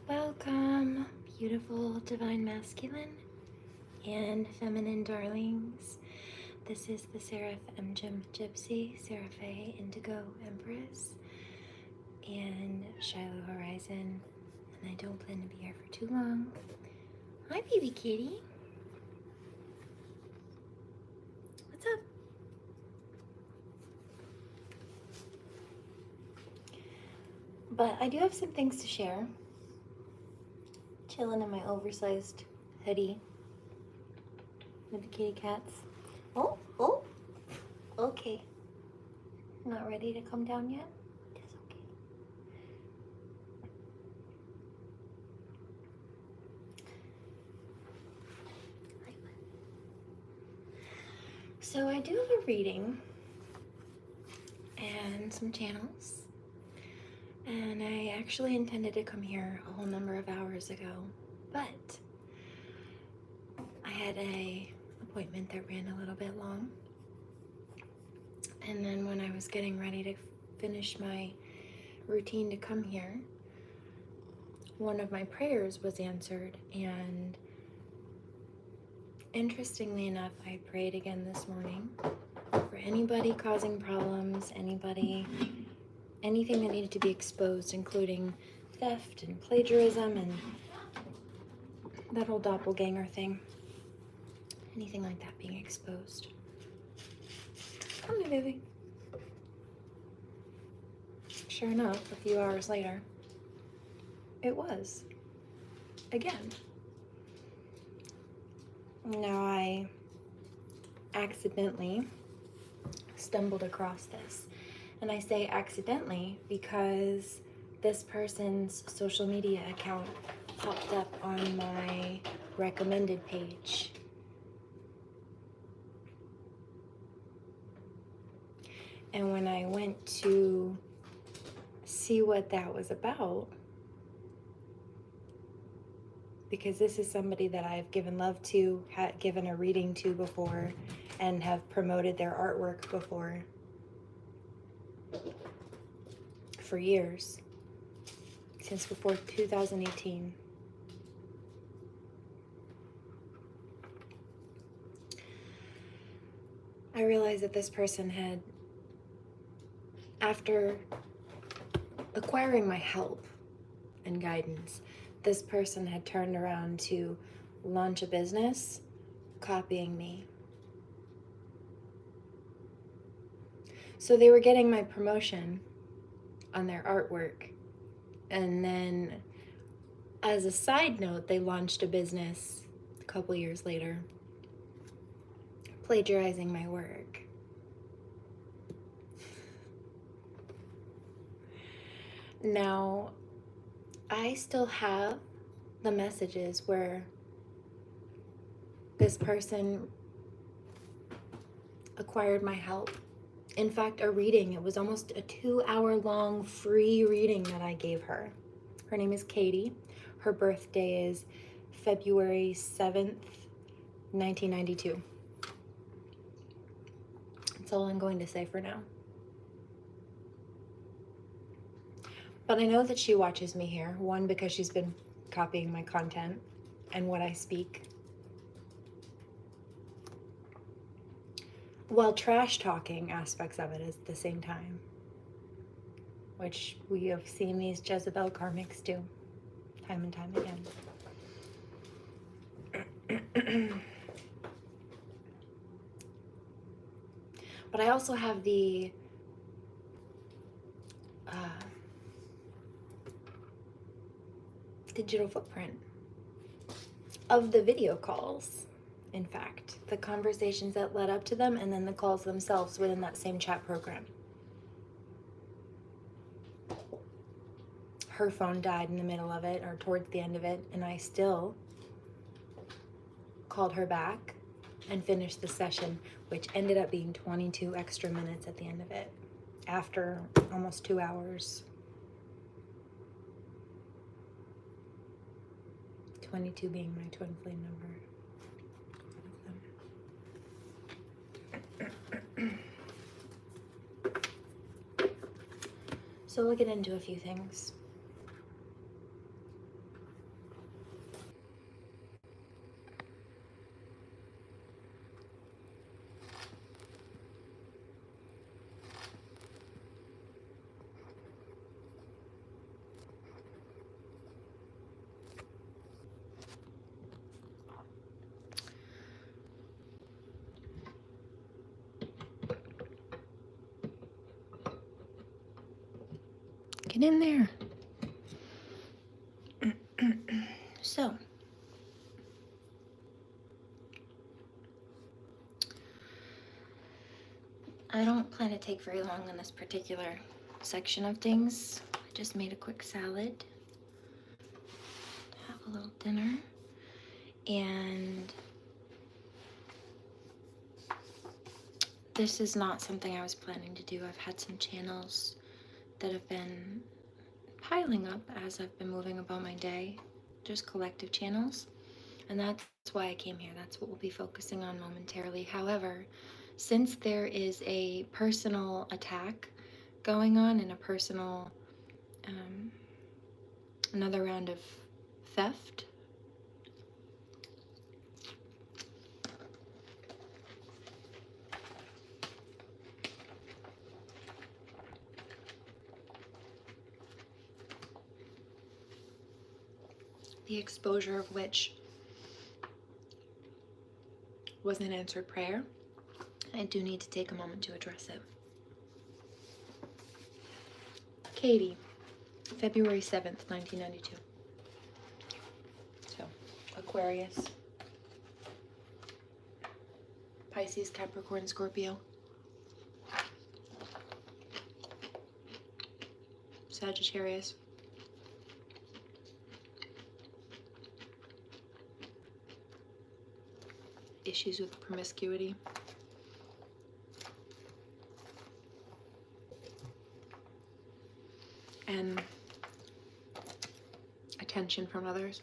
Welcome, beautiful divine masculine and feminine darlings. This is the Seraph Emjim Gypsy, Seraphe Indigo Empress, and Shiloh Horizon, and I don't plan to be here for too long. Hi, baby kitty. What's up? But I do have some things to share. Chilling in my oversized hoodie with the kitty cats. Oh, okay. Not ready to come down yet? That's okay. So I do have a reading and some channels. And I actually intended to come here a whole number of hours ago, but I had a appointment that ran a little bit long. And then when I was getting ready to finish my routine to come here, one of my prayers was answered, and interestingly enough, I prayed again this morning for anybody causing problems, anything that needed to be exposed, including theft and plagiarism and that whole doppelganger thing. Anything like that being exposed. Come here, baby. Sure enough, a few hours later, it was. Again. Now I accidentally stumbled across this. And I say accidentally because this person's social media account popped up on my recommended page. And when I went to see what that was about, because this is somebody that I've given love to, had given a reading to before, and have promoted their artwork before for years, since before 2018. I realized that this person had, after acquiring my help and guidance, this person had turned around to launch a business copying me. So they were getting my promotion on their artwork, and then as a side note, they launched a business a couple years later plagiarizing my work. Now, I still have the messages where this person acquired my help. In fact, a reading, it was almost a 2-hour-long free reading that I gave her. Her name is Katie. Her birthday is February 7th, 1992. That's all I'm going to say for now. But I know that she watches me here. One, because she's been copying my content and what I speak, while trash talking aspects of it at the same time, which we have seen these Jezebel Karmics do time and time again. But I also have the digital footprint of the video calls. In fact, the conversations that led up to them, and then the calls themselves within that same chat program. Her phone died in the middle of it, or towards the end of it, and I still called her back and finished the session, which ended up being 22 extra minutes at the end of it, after almost 2 hours. 22 being my twin flame number. So we'll get into a few things. Get in there. So, I don't plan to take very long on this particular section of things. I just made a quick salad to have a little dinner. And this is not something I was planning to do. I've had some channels that have been piling up as I've been moving about my day, just collective channels, and that's why I came here. That's what we'll be focusing on momentarily. However, since there is a personal attack going on and a personal another round of theft, the exposure of which was an answered prayer, I do need to take a moment to address it. Katie, February 7th, 1992. So, Aquarius, Pisces, Capricorn, Scorpio, Sagittarius, issues with promiscuity, and attention from others.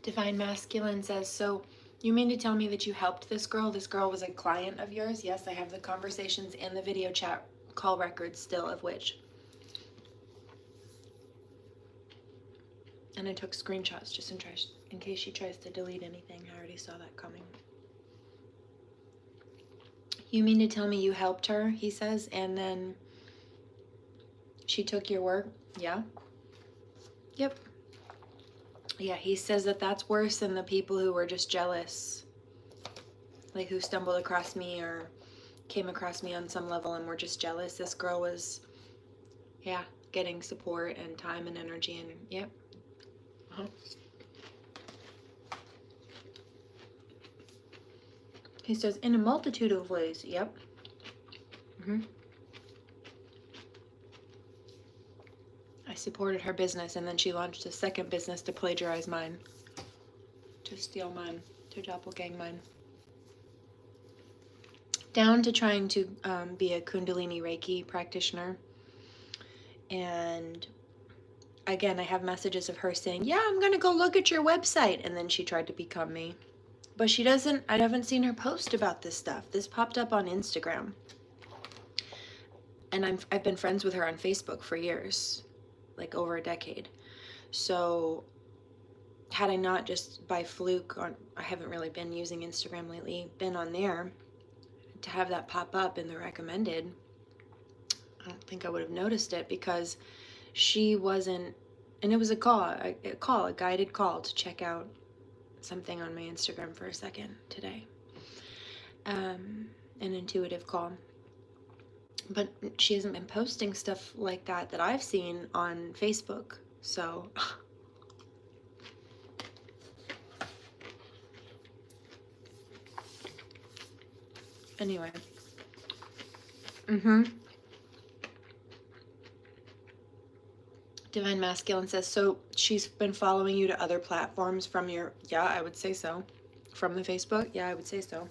Divine Masculine says, so you mean to tell me that you helped this girl? This girl was a client of yours? Yes, I have the conversations and the video chat call records still of which. And I took screenshots just in case she tries to delete anything. I already saw that coming. You mean to tell me you helped her, he says, and then she took your work? Yeah. Yep. Yeah, he says that that's worse than the people who were just jealous. Like who stumbled across me or came across me on some level and were just jealous. This girl was, yeah, getting support and time and energy and, yep. He says, in a multitude of ways, yep. I supported her business, and then she launched a second business to plagiarize mine, to steal mine, to doppelgang mine. Down to trying to be a Kundalini Reiki practitioner. And again, I have messages of her saying, yeah, I'm going to go look at your website. And then she tried to become me. But she doesn't, I haven't seen her post about this stuff. This popped up on Instagram. And I've been friends with her on Facebook for years. Like over a decade. So had I not just by fluke, I haven't really been using Instagram lately, been on there, to have that pop up in the recommended, I don't think I would have noticed it, because she wasn't, and it was a guided call to check out something on my Instagram for a second today, an intuitive call. But she hasn't been posting stuff like that I've seen on Facebook. So anyway. Divine Masculine says, so she's been following you to other platforms from your, yeah, I would say so. From the Facebook? Yeah, I would say so.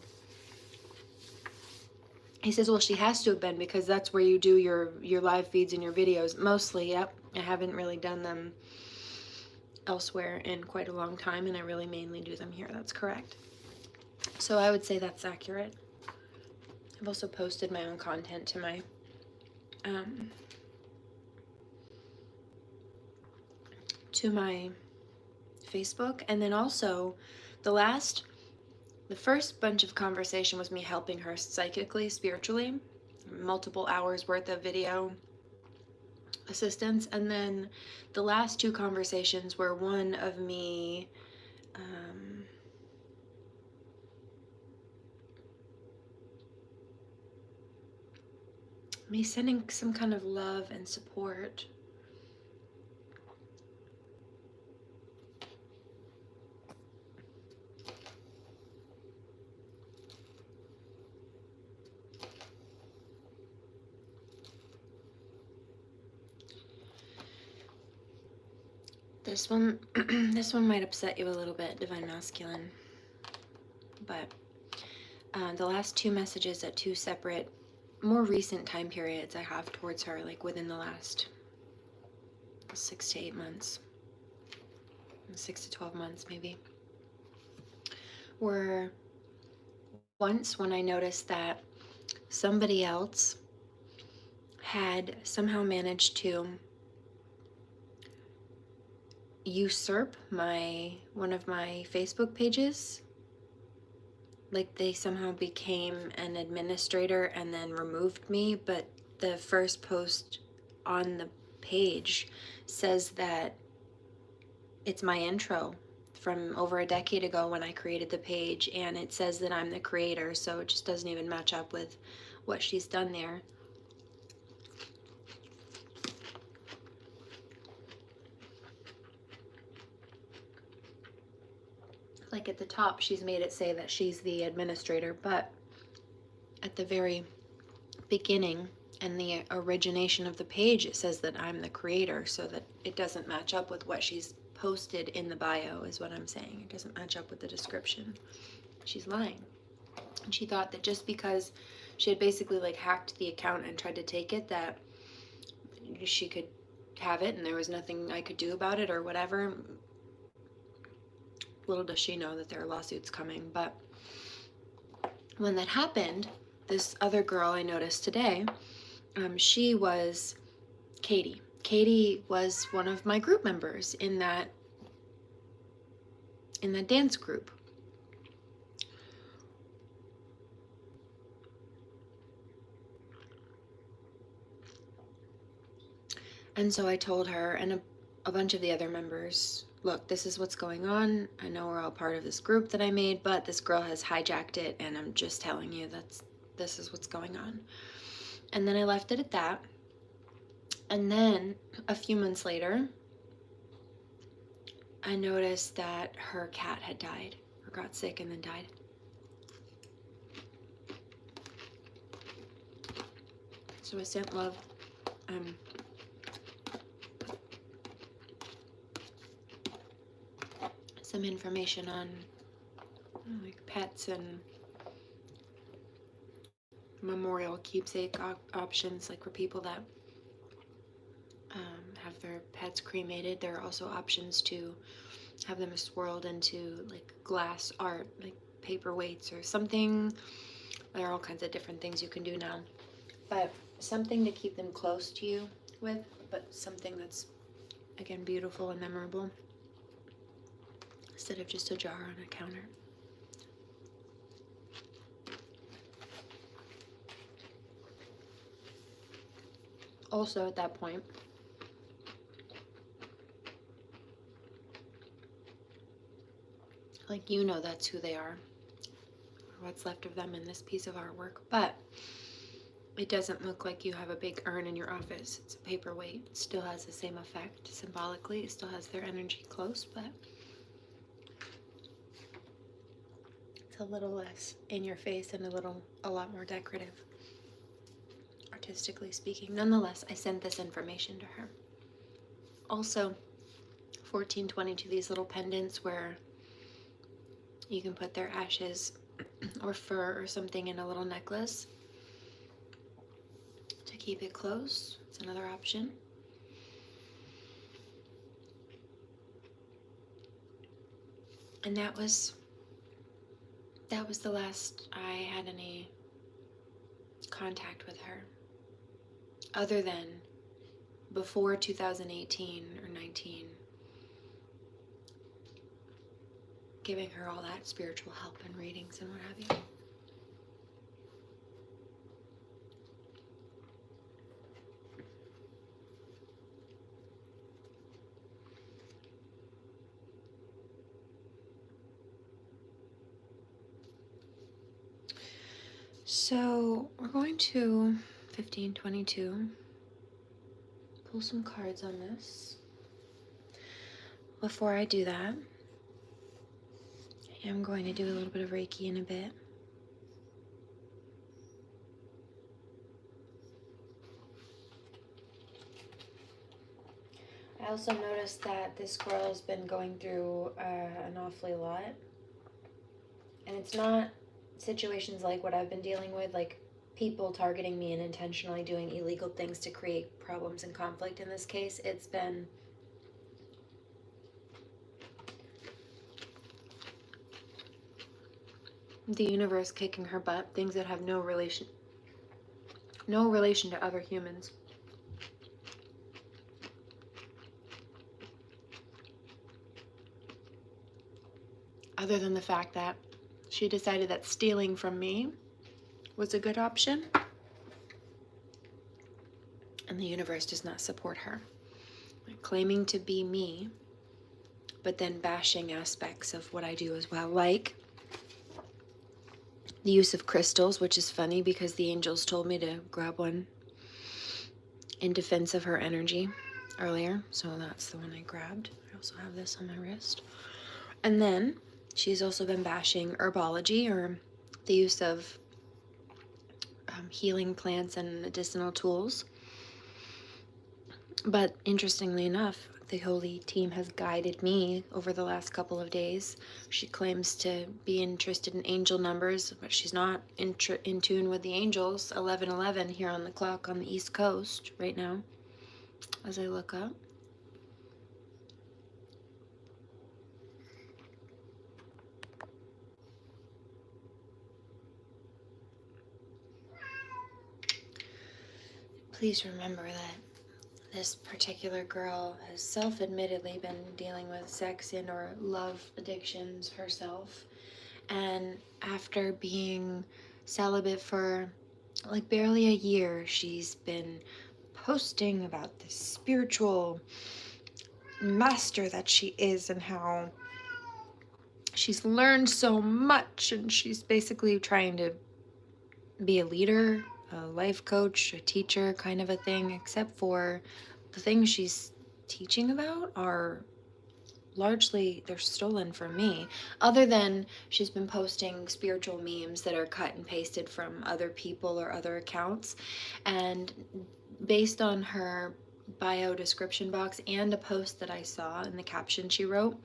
He says, well, she has to have been, because that's where you do your live feeds and your videos. Mostly, yep. I haven't really done them elsewhere in quite a long time, and I really mainly do them here. That's correct. So I would say that's accurate. I've also posted my own content to my Facebook. And then also the first bunch of conversation was me helping her psychically, spiritually, multiple hours worth of video assistance. And then the last two conversations were one of me sending some kind of love and support. This one, this one might upset you a little bit, Divine Masculine, but the last two messages at two separate, more recent time periods I have towards her, like within the last 6 to 8 months, 6 to 12 months maybe, were once when I noticed that somebody else had somehow managed to usurp one of my Facebook pages. Like they somehow became an administrator and then removed me, but the first post on the page says that it's my intro from over a decade ago when I created the page, and it says that I'm the creator, so it just doesn't even match up with what she's done there. Like at the top, she's made it say that she's the administrator, but at the very beginning and the origination of the page, it says that I'm the creator, so that it doesn't match up with what she's posted in the bio, is what I'm saying. It doesn't match up with the description. She's lying. And she thought that just because she had basically like hacked the account and tried to take it, that she could have it and there was nothing I could do about it or whatever. Little does she know that there are lawsuits coming. But when that happened, this other girl I noticed today, she was Katie. Katie was one of my group members in that dance group. And so I told her and a bunch of the other members, look, this is what's going on. I know we're all part of this group that I made, but this girl has hijacked it, and I'm just telling you this is what's going on. And then I left it at that. And then a few months later, I noticed that her cat had died, or got sick and then died. So I sent love. Some information on like pets and memorial keepsake options, like for people that have their pets cremated. There are also options to have them swirled into like glass art, like paperweights or something. There are all kinds of different things you can do now, but something to keep them close to you with, but something that's again beautiful and memorable, instead of just a jar on a counter. Also at that point, like, you know, that's who they are, or what's left of them in this piece of artwork, but it doesn't look like you have a big urn in your office. It's a paperweight. It still has the same effect symbolically. It still has their energy close, but it's a little less in your face and a lot more decorative, artistically speaking. Nonetheless, I sent this information to her. Also, 1422, these little pendants where you can put their ashes or fur or something in a little necklace to keep it close. It's another option. And that was the last I had any contact with her, other than before 2018 or 19, giving her all that spiritual help and readings and what have you. So we're going to 1522. Pull some cards on this. Before I do that, I'm going to do a little bit of Reiki in a bit. I also noticed that this girl has been going through an awfully lot. And it's not situations like what I've been dealing with, like people targeting me and intentionally doing illegal things to create problems and conflict. In this case, it's been the universe kicking her butt, things that have no relation to other humans. Other than the fact that she decided that stealing from me was a good option, and the universe does not support her. Claiming to be me, but then bashing aspects of what I do as well, like the use of crystals, which is funny because the angels told me to grab one in defense of her energy earlier, so that's the one I grabbed. I also have this on my wrist. And then she's also been bashing herbology, or the use of healing plants and medicinal tools. But interestingly enough, the holy team has guided me over the last couple of days. She claims to be interested in angel numbers, but she's not in tune with the angels. 11:11 here on the clock on the East Coast right now, as I look up. Please remember that this particular girl has self-admittedly been dealing with sex and or love addictions herself. And after being celibate for like barely a year, she's been posting about this spiritual master that she is and how she's learned so much, and she's basically trying to be a leader, a life coach, a teacher kind of a thing, except for the things she's teaching about are largely, they're stolen from me. Other than she's been posting spiritual memes that are cut and pasted from other people or other accounts. And based on her bio description box and a post that I saw in the caption she wrote,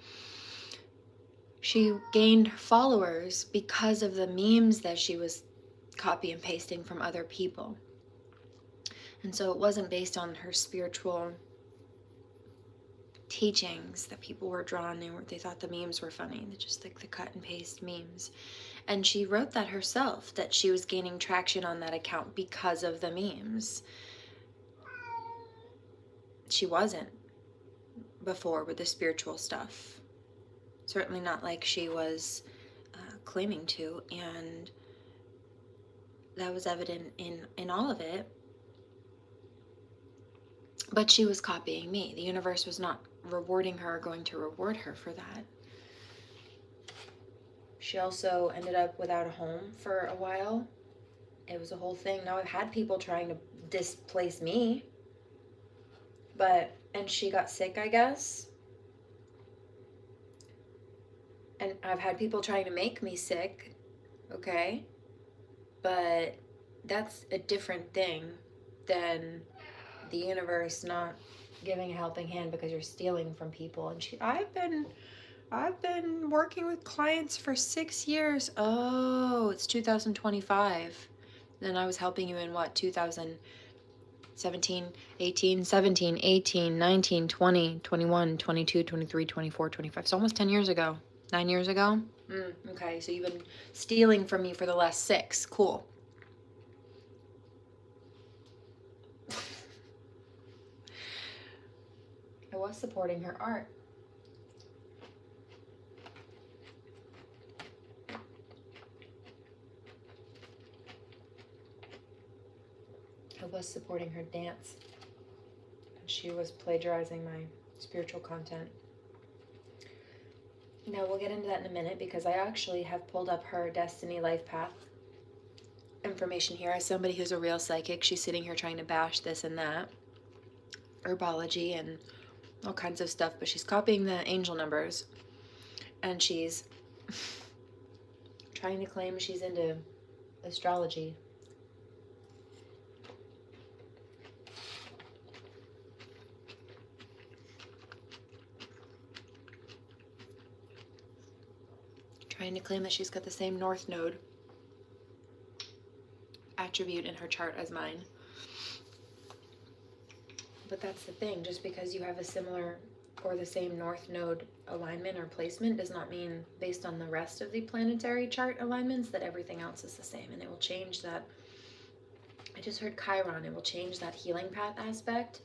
she gained followers because of the memes that she was copy and pasting from other people. And so it wasn't based on her spiritual teachings that people were drawn. They thought the memes were funny. They're just like the cut and paste memes. And she wrote that herself, that she was gaining traction on that account because of the memes. She wasn't before with the spiritual stuff. Certainly not like she was claiming to. And that was evident in all of it. But she was copying me. The universe was not rewarding her or going to reward her for that. She also ended up without a home for a while. It was a whole thing. Now I've had people trying to displace me. And she got sick, I guess. And I've had people trying to make me sick. Okay. But that's a different thing than the universe not giving a helping hand because you're stealing from people. And I've been working with clients for 6 years. Oh, it's 2025. Then I was helping you in what, 2017, 18, 17, 18, 19, 20, 21, 22, 23, 24, 25. It's almost 10 years ago. 9 years ago? Okay, so you've been stealing from me for the last 6. Cool. I was supporting her art. I was supporting her dance. And she was plagiarizing my spiritual content. Now we'll get into that in a minute because I actually have pulled up her destiny life path information here. As somebody who's a real psychic, she's sitting here trying to bash this and that, herbology and all kinds of stuff, but she's copying the angel numbers, and she's trying to claim she's into astrology. Trying to claim that she's got the same North Node attribute in her chart as mine. But that's the thing, just because you have a similar or the same North Node alignment or placement does not mean, based on the rest of the planetary chart alignments, that everything else is the same. And it will change that. I just heard Chiron. It will change that healing path aspect.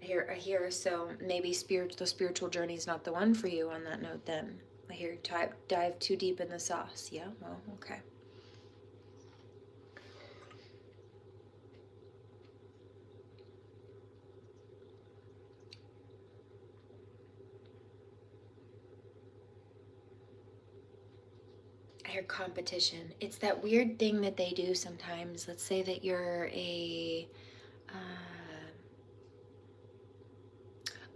I hear, so maybe the spiritual journey is not the one for you on that note then. I hear dive too deep in the sauce. Yeah, well, okay. I hear competition. It's that weird thing that they do sometimes. Let's say that you're a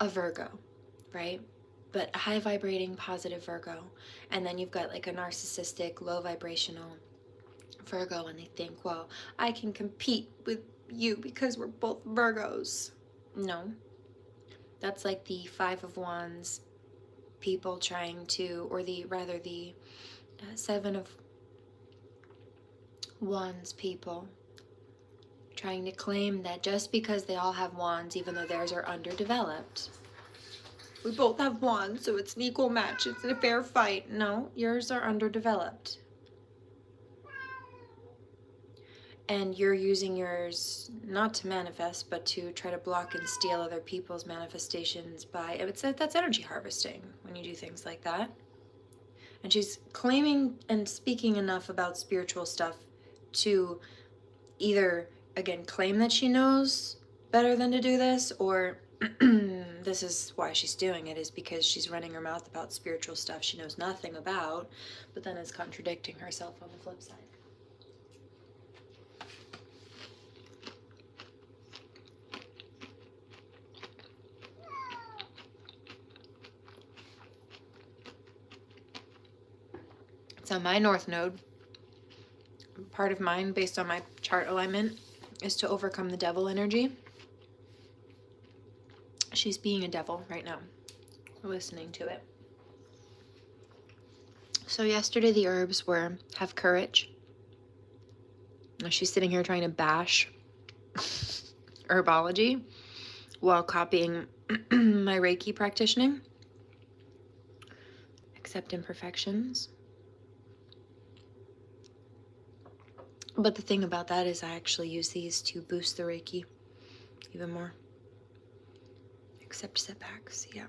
Virgo, right? But a high vibrating positive Virgo, and then you've got like a narcissistic low vibrational Virgo, and they think, well, I can compete with you because we're both Virgos. No, that's like the Five of Wands people trying to, or the Seven of Wands people trying to claim that just because they all have wands, even though theirs are underdeveloped, we both have wands, so it's an equal match, it's a fair fight. No, yours are underdeveloped. And you're using yours not to manifest, but to try to block and steal other people's manifestations by, that's energy harvesting when you do things like that. And she's claiming and speaking enough about spiritual stuff to either, again, claim that she knows better than to do this, or this is why she's doing it, is because she's running her mouth about spiritual stuff she knows nothing about, but then is contradicting herself on the flip side. So my North Node, part of mine based on my chart alignment, is to overcome the devil energy. She's being a devil right now. We're listening to it. So yesterday the herbs were have courage. Now she's sitting here trying to bash herbology while copying my Reiki practicing. Accept imperfections. But the thing about that is I actually use these to boost the Reiki even more. Accept setbacks, yeah.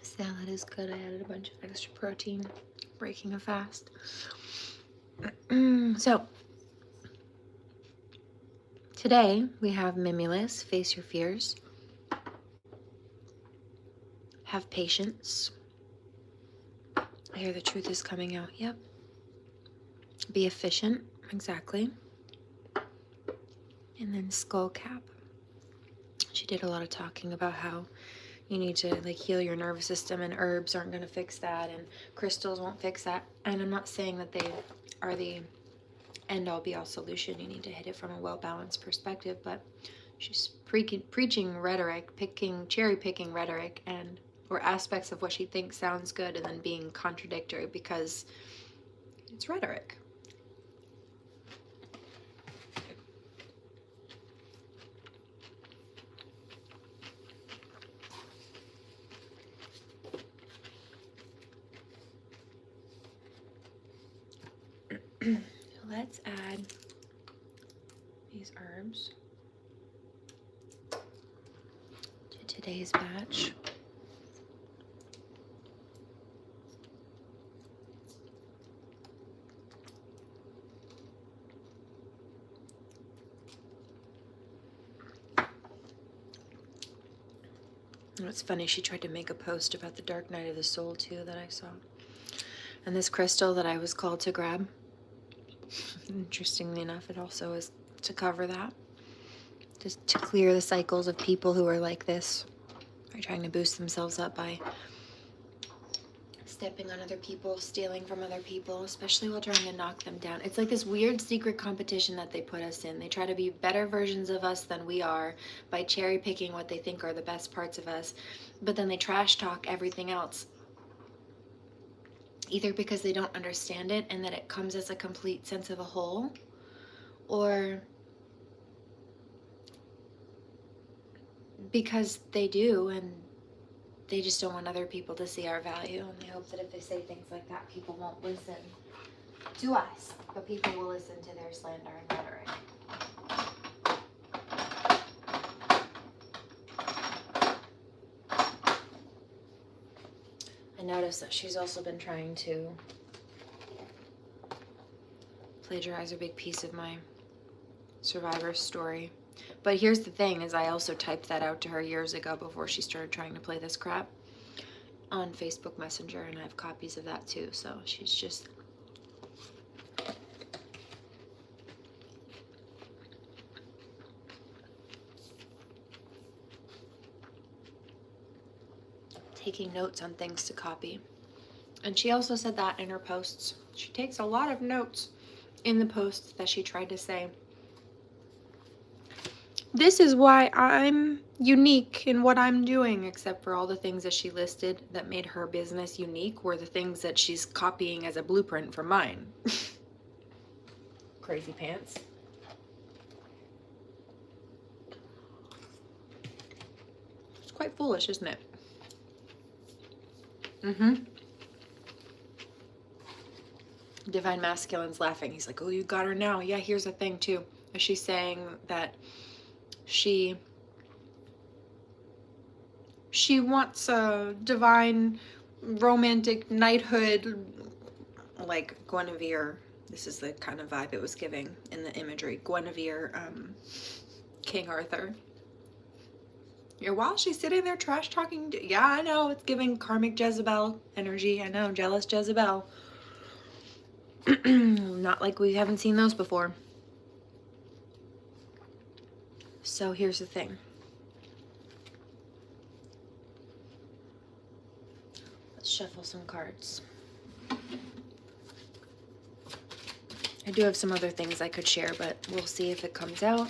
Salad is good. I added a bunch of extra protein, breaking a fast. So, today we have Mimulus, face your fears. Have patience. I hear the truth is coming out. Yep. Be efficient. Exactly. And then skull cap. She did a lot of talking about how you need to like heal your nervous system, and herbs aren't going to fix that, and crystals won't fix that. And I'm not saying that they are the end-all be-all solution. You need to hit it from a well-balanced perspective, but she's preaching rhetoric, cherry-picking rhetoric, and or aspects of what she thinks sounds good, and then being contradictory because it's rhetoric. So let's add these herbs to today's batch. It's funny, she tried to make a post about the dark night of the soul too that I saw. And this crystal that I was called to grab, interestingly enough, it also is to cover that. Just to clear the cycles of people who are like this. Are trying to boost themselves up by stepping on other people, stealing from other people, especially while trying to knock them down. It's like this weird secret competition that they put us in. They try to be better versions of us than we are by cherry picking what they think are the best parts of us, but then they trash talk everything else. Either because they don't understand it and that it comes as a complete sense of a whole, or because they do and they just don't want other people to see our value, and they hope that if they say things like that, people won't listen to us, but people will listen to their slander and rhetoric. I noticed that she's also been trying to plagiarize a big piece of my survivor story. But here's the thing, is I also typed that out to her years ago before she started trying to play this crap on Facebook Messenger, and I have copies of that too, so she's just taking notes on things to copy. And she also said that in her posts. She takes a lot of notes in the posts that she tried to say, this is why I'm unique in what I'm doing, except for all the things that she listed that made her business unique were the things that she's copying as a blueprint from mine. Crazy pants. It's quite foolish, isn't it? Divine Masculine's laughing. He's like, oh, you got her now. Yeah, here's the thing too. She's saying that she wants a divine romantic knighthood like Guinevere. This is the kind of vibe it was giving in the imagery. Guinevere, King Arthur. Yeah, while she's sitting there trash talking, yeah, I know, it's giving karmic Jezebel energy. I know, jealous Jezebel. Not like we haven't seen those before. So here's the thing. Let's shuffle some cards. I do have some other things I could share, but we'll see if it comes out.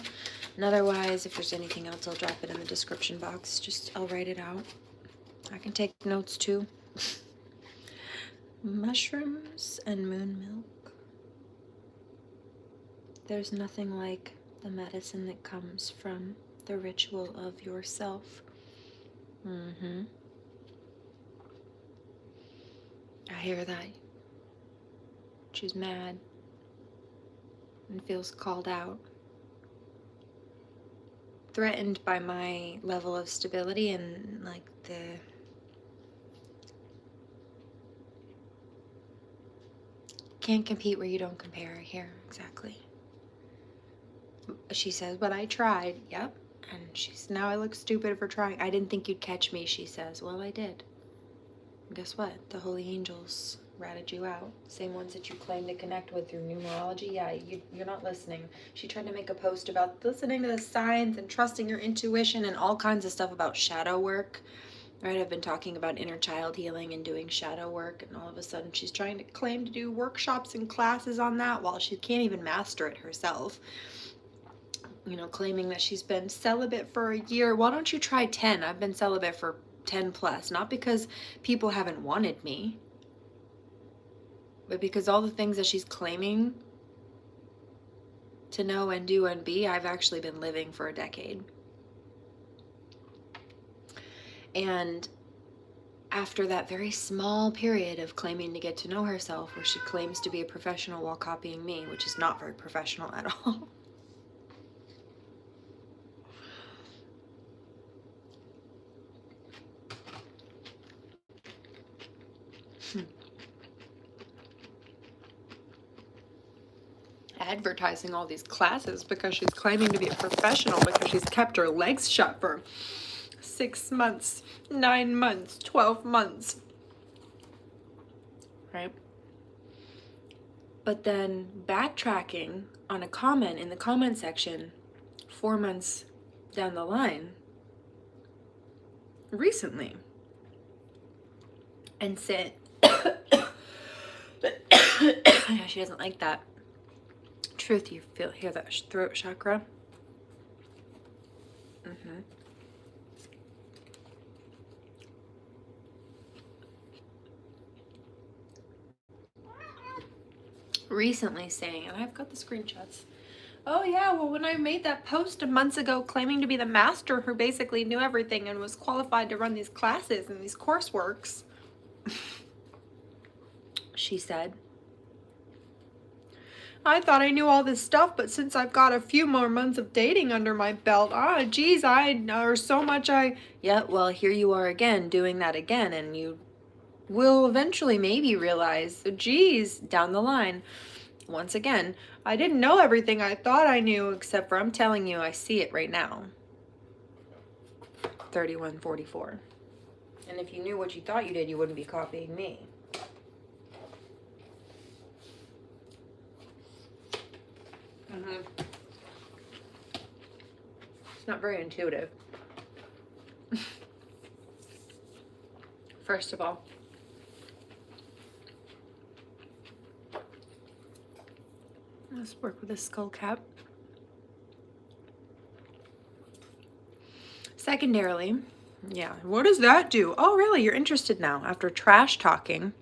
And otherwise, if there's anything else, I'll drop it in the description box. Just, I'll write it out. I can take notes too. Mushrooms and moon milk. There's nothing like the medicine that comes from the ritual of yourself. I hear that. She's mad and feels called out. Threatened by my level of stability and like the can't compete where you don't compare. Here, exactly. She says, but I tried. Yep. And she's, now I look stupid for trying. I didn't think you'd catch me, she says. Well, I did. And guess what? The holy angels ratted you out. Same ones that you claim to connect with through numerology. Yeah, you're not listening. She tried to make a post about listening to the signs and trusting your intuition and all kinds of stuff about shadow work. Right, I've been talking about inner child healing and doing shadow work, and all of a sudden she's trying to claim to do workshops and classes on that while she can't even master it herself. You know, claiming that she's been celibate for a year. Why don't you try 10? I've been celibate for 10 plus. Not because people haven't wanted me, but because all the things that she's claiming to know and do and be, I've actually been living for a decade. And after that very small period of claiming to get to know herself, where she claims to be a professional while copying me, which is not very professional at all. advertising all these classes because she's claiming to be a professional because she's kept her legs shut for 6 months, 9 months, 12 months. Right? But then backtracking on a comment in the comment section 4 months down the line recently and said yeah, she doesn't like that. Truth, you hear that throat chakra? Recently saying, and I've got the screenshots, oh yeah, well when I made that post months ago claiming to be the master who basically knew everything and was qualified to run these classes and these courseworks, she said, I thought I knew all this stuff, but since I've got a few more months of dating under my belt, geez, yeah, well, here you are again, doing that again, and you will eventually maybe realize, geez, down the line, once again, I didn't know everything I thought I knew, except for I'm telling you, I see it right now. 3144. And if you knew what you thought you did, you wouldn't be copying me. It's not very intuitive. First of all, let's work with this skull cap. Secondarily, yeah, what does that do? Oh, really? You're interested now after trash talking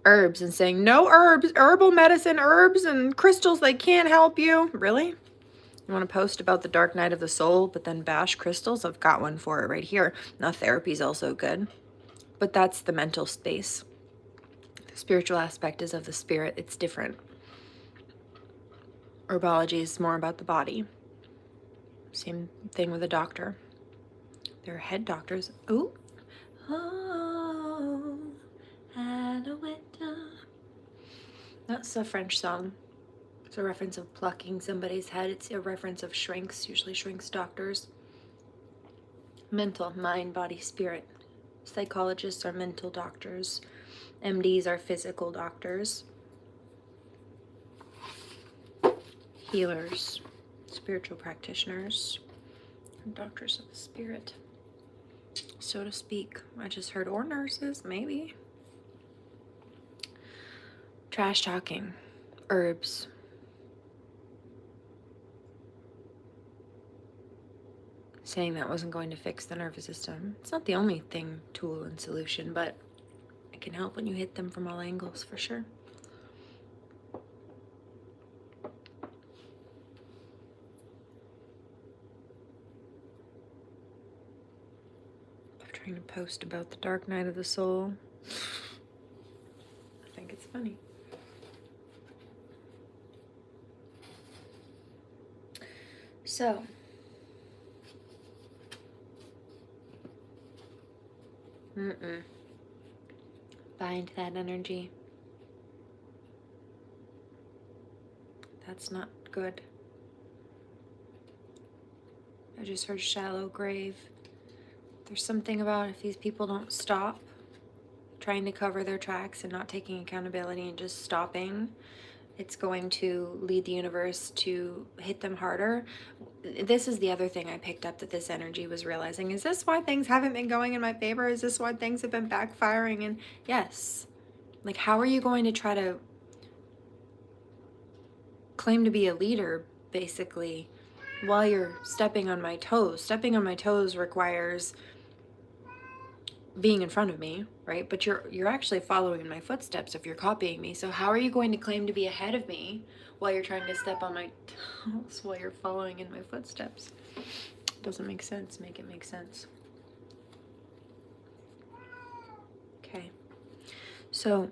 herbs and saying, no herbs, herbal medicine, herbs and crystals, they can't help you. Really? You want to post about the dark night of the soul, but then bash crystals? I've got one for it right here. Now, therapy is also good, but that's the mental space. The spiritual aspect is of the spirit. It's different. Herbology is more about the body. Same thing with a doctor. They're head doctors. Ooh. Oh, Alouette. That's a French song. It's a reference of plucking somebody's head. It's a reference of shrinks, usually shrinks doctors. Mental, mind, body, spirit. Psychologists are mental doctors. MDs are physical doctors. Healers, spiritual practitioners, and doctors of the spirit, so to speak. I just heard, or nurses, maybe. Trash talking, herbs. Saying that wasn't going to fix the nervous system. It's not the only thing, tool, and solution, but it can help when you hit them from all angles, for sure. I'm trying to post about the dark night of the soul. I think it's funny. So, bind that energy. That's not good. I just heard shallow grave. There's something about if these people don't stop trying to cover their tracks and not taking accountability and just stopping, it's going to lead the universe to hit them harder. This is the other thing I picked up that this energy was realizing. Is this why things haven't been going in my favor? Is this why things have been backfiring? And yes. Like, how are you going to try to claim to be a leader, basically, while you're stepping on my toes? Stepping on my toes requires being in front of me, right? But you're actually following in my footsteps if you're copying me. So how are you going to claim to be ahead of me while you're trying to step on my toes while you're following in my footsteps? Doesn't make sense. Make it make sense. Okay. So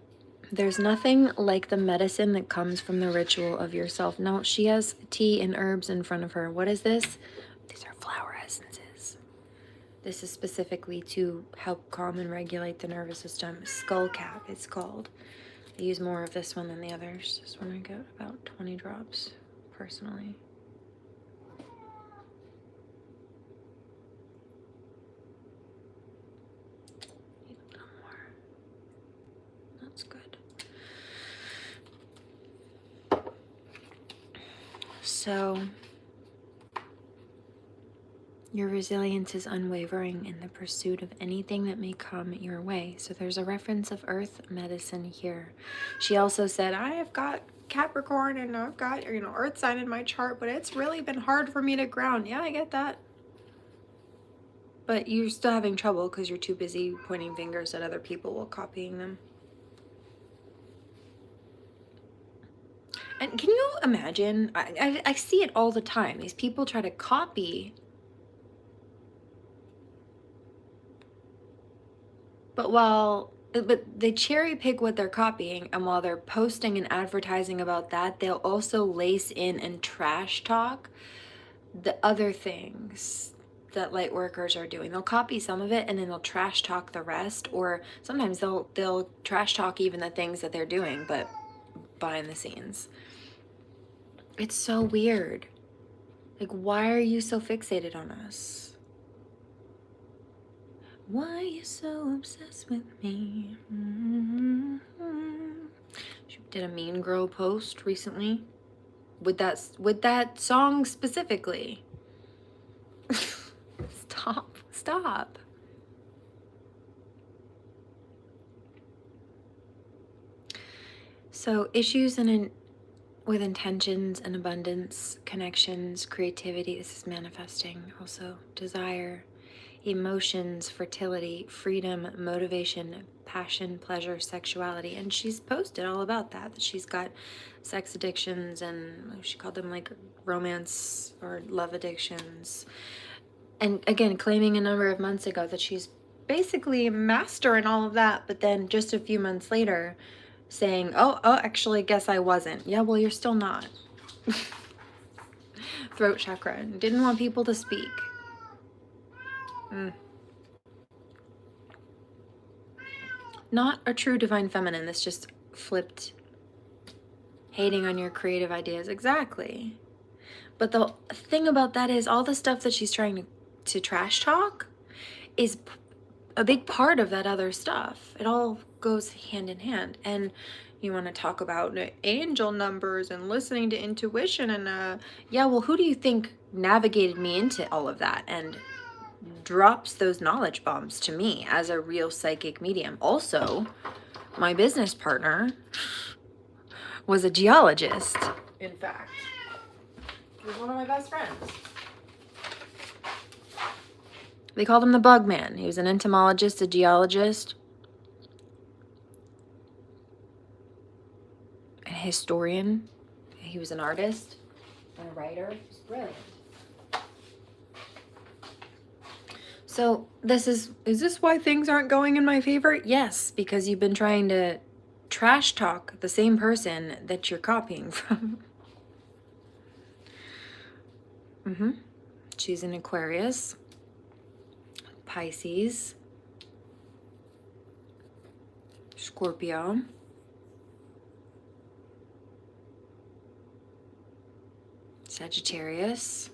there's nothing like the medicine that comes from the ritual of yourself. Now, she has tea and herbs in front of her. What is this? These are flower essences. This is specifically to help calm and regulate the nervous system. Skull cap, it's called. I use more of this one than the others. This one I get about 20 drops personally. Need a little more. That's good. So your resilience is unwavering in the pursuit of anything that may come your way. So there's a reference of earth medicine here. She also said, I have got Capricorn and I've got, earth sign in my chart, but it's really been hard for me to ground. Yeah, I get that. But you're still having trouble because you're too busy pointing fingers at other people while copying them. And can you imagine? I see it all the time. These people try to copy. But they cherry pick what they're copying, and while they're posting and advertising about that, they'll also lace in and trash talk the other things that light workers are doing. They'll copy some of it and then they'll trash talk the rest, or sometimes they'll trash talk even the things that they're doing, but behind the scenes. It's so weird. Like, why are you so fixated on us? Why are you so obsessed with me? She did a Mean Girl post recently with that song specifically. Stop. So issues with intentions and abundance, connections, creativity. This is manifesting. Also desire, emotions, fertility, freedom, motivation, passion, pleasure, sexuality. And she's posted all about that she's got sex addictions, and she called them like romance or love addictions. And again, claiming a number of months ago that she's basically a master in all of that, but then just a few months later saying, oh, actually, guess I wasn't. Yeah, well, you're still not. Throat chakra. Didn't want people to speak. Not a true divine feminine. This just flipped. Hating on your creative ideas. Exactly. But the thing about that is all the stuff that she's trying to trash talk is a big part of that other stuff. It all goes hand in hand. And you want to talk about angel numbers and listening to intuition and yeah, well, who do you think navigated me into all of that and drops those knowledge bombs to me as a real psychic medium? Also, my business partner was a geologist, in fact. He was one of my best friends. They called him the Bug Man. He was an entomologist, a geologist, a historian. He was an artist and a writer. He was brilliant. So is this why things aren't going in my favor? Yes, because you've been trying to trash talk the same person that you're copying from. She's an Aquarius, Pisces, Scorpio, Sagittarius,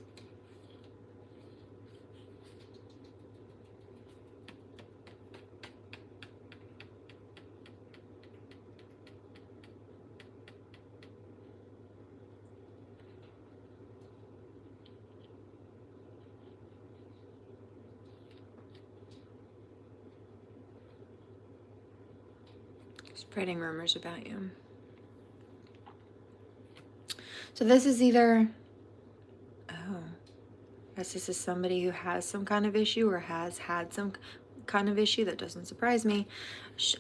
spreading rumors about you. So this is either, this is somebody who has some kind of issue or has had some kind of issue. That doesn't surprise me.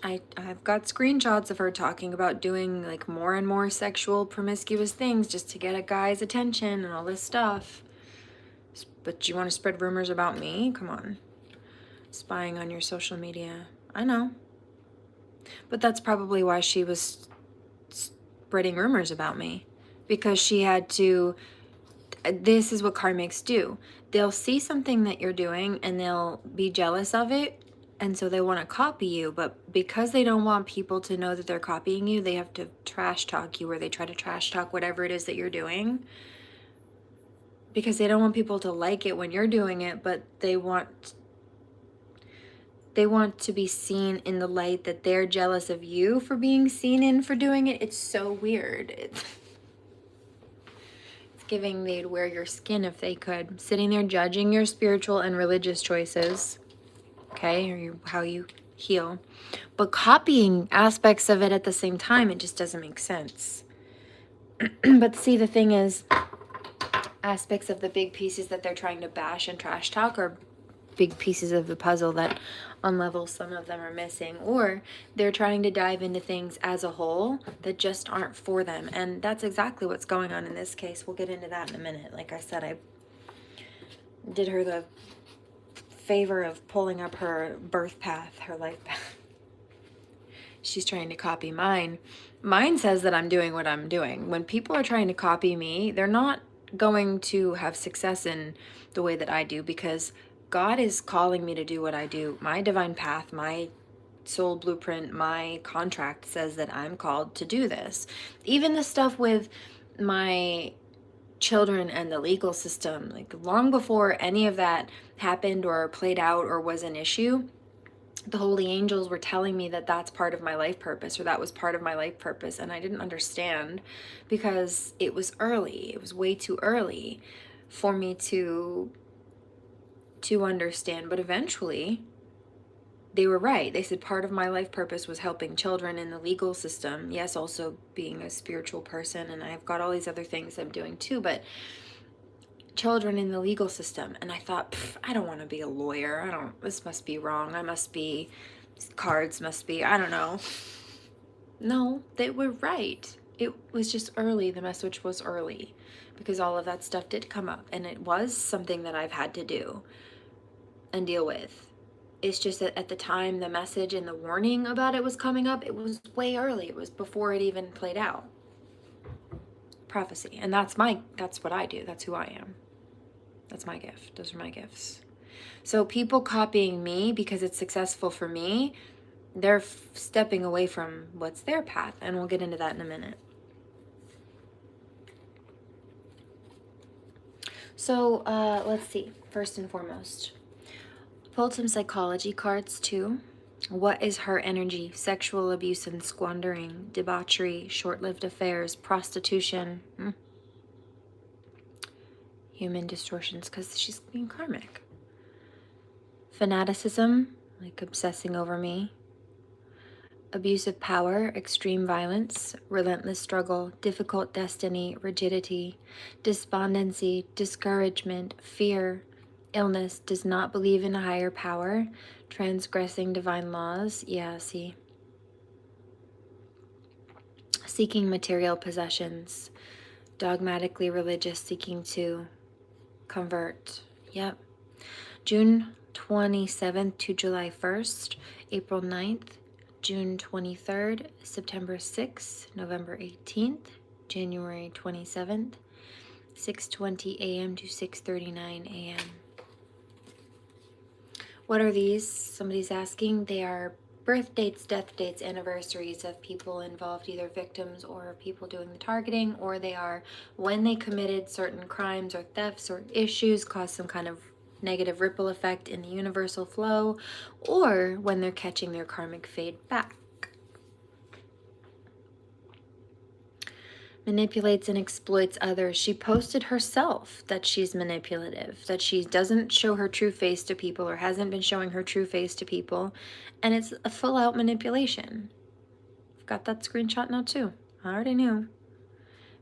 I've got screenshots of her talking about doing like more and more sexual promiscuous things just to get a guy's attention and all this stuff. But you want to spread rumors about me? Come on. Spying on your social media. I know. But that's probably why she was spreading rumors about me. Because she had to, this is what karmics do. They'll see something that you're doing and they'll be jealous of it And so they want to copy you, but because they don't want people to know that they're copying you, they have to trash talk you, or they try to trash talk whatever it is that you're doing. Because they don't want people to like it when you're doing it, but they want to be seen in the light that they're jealous of you for being seen in for doing it. It's so weird. It's giving they'd wear your skin if they could. Sitting there judging your spiritual and religious choices, okay, or how you heal, but copying aspects of it at the same time, it just doesn't make sense. But see, the thing is, aspects of the big pieces that they're trying to bash and trash talk are big pieces of the puzzle that on levels some of them are missing, or they're trying to dive into things as a whole that just aren't for them. And that's exactly what's going on in this case. We'll get into that in a minute. Like I said, I did her the favor of pulling up her birth path, her life path. She's trying to copy mine. Mine says that I'm doing what I'm doing. When people are trying to copy me, they're not going to have success in the way that I do, because God is calling me to do what I do. My divine path, my soul blueprint, my contract says that I'm called to do this. Even the stuff with my children and the legal system, like long before any of that happened or played out or was an issue, the holy angels were telling me that that's part of my life purpose, or that was part of my life purpose. And I didn't understand, because it was early. It was way too early for me to understand. But eventually they were right. They said part of my life purpose was helping children in the legal system. Yes, also being a spiritual person, and I've got all these other things I'm doing too, but children in the legal system. And I thought, I don't want to be a lawyer. This must be wrong. Cards must be, I don't know. No, they were right. It was just early. The message was early, because all of that stuff did come up, and it was something that I've had to do and deal with. It's just that at the time the message and the warning about it was coming up, it was way early. It was before it even played out. Prophecy. And that's what I do. That's who I am. That's my gift. Those are my gifts. So people copying me because it's successful for me, they're stepping away from what's their path. And we'll get into that in a minute. So let's see. First and foremost, pulled some psychology cards too. What is her energy? Sexual abuse and squandering, debauchery, short-lived affairs, prostitution, human distortions, because she's being karmic. Fanaticism, like obsessing over me. Abusive power, extreme violence, relentless struggle, difficult destiny, rigidity, despondency, discouragement, fear, illness, does not believe in a higher power, transgressing divine laws. Yeah, see. Seeking material possessions, dogmatically religious, seeking to convert. Yep. June 27th to July 1st, April 9th, June 23rd, September 6th, November 18th, January 27th, 6:20 a.m. to 6:39 a.m. What are these? Somebody's asking. They are birth dates, death dates, anniversaries of people involved, either victims or people doing the targeting, or they are when they committed certain crimes or thefts or issues, caused some kind of negative ripple effect in the universal flow, or when they're catching their karmic fade back. Manipulates and exploits others. She posted herself that she's manipulative, that she doesn't show her true face to people, or hasn't been showing her true face to people, and it's a full-out manipulation. I've got that screenshot now too. I already knew.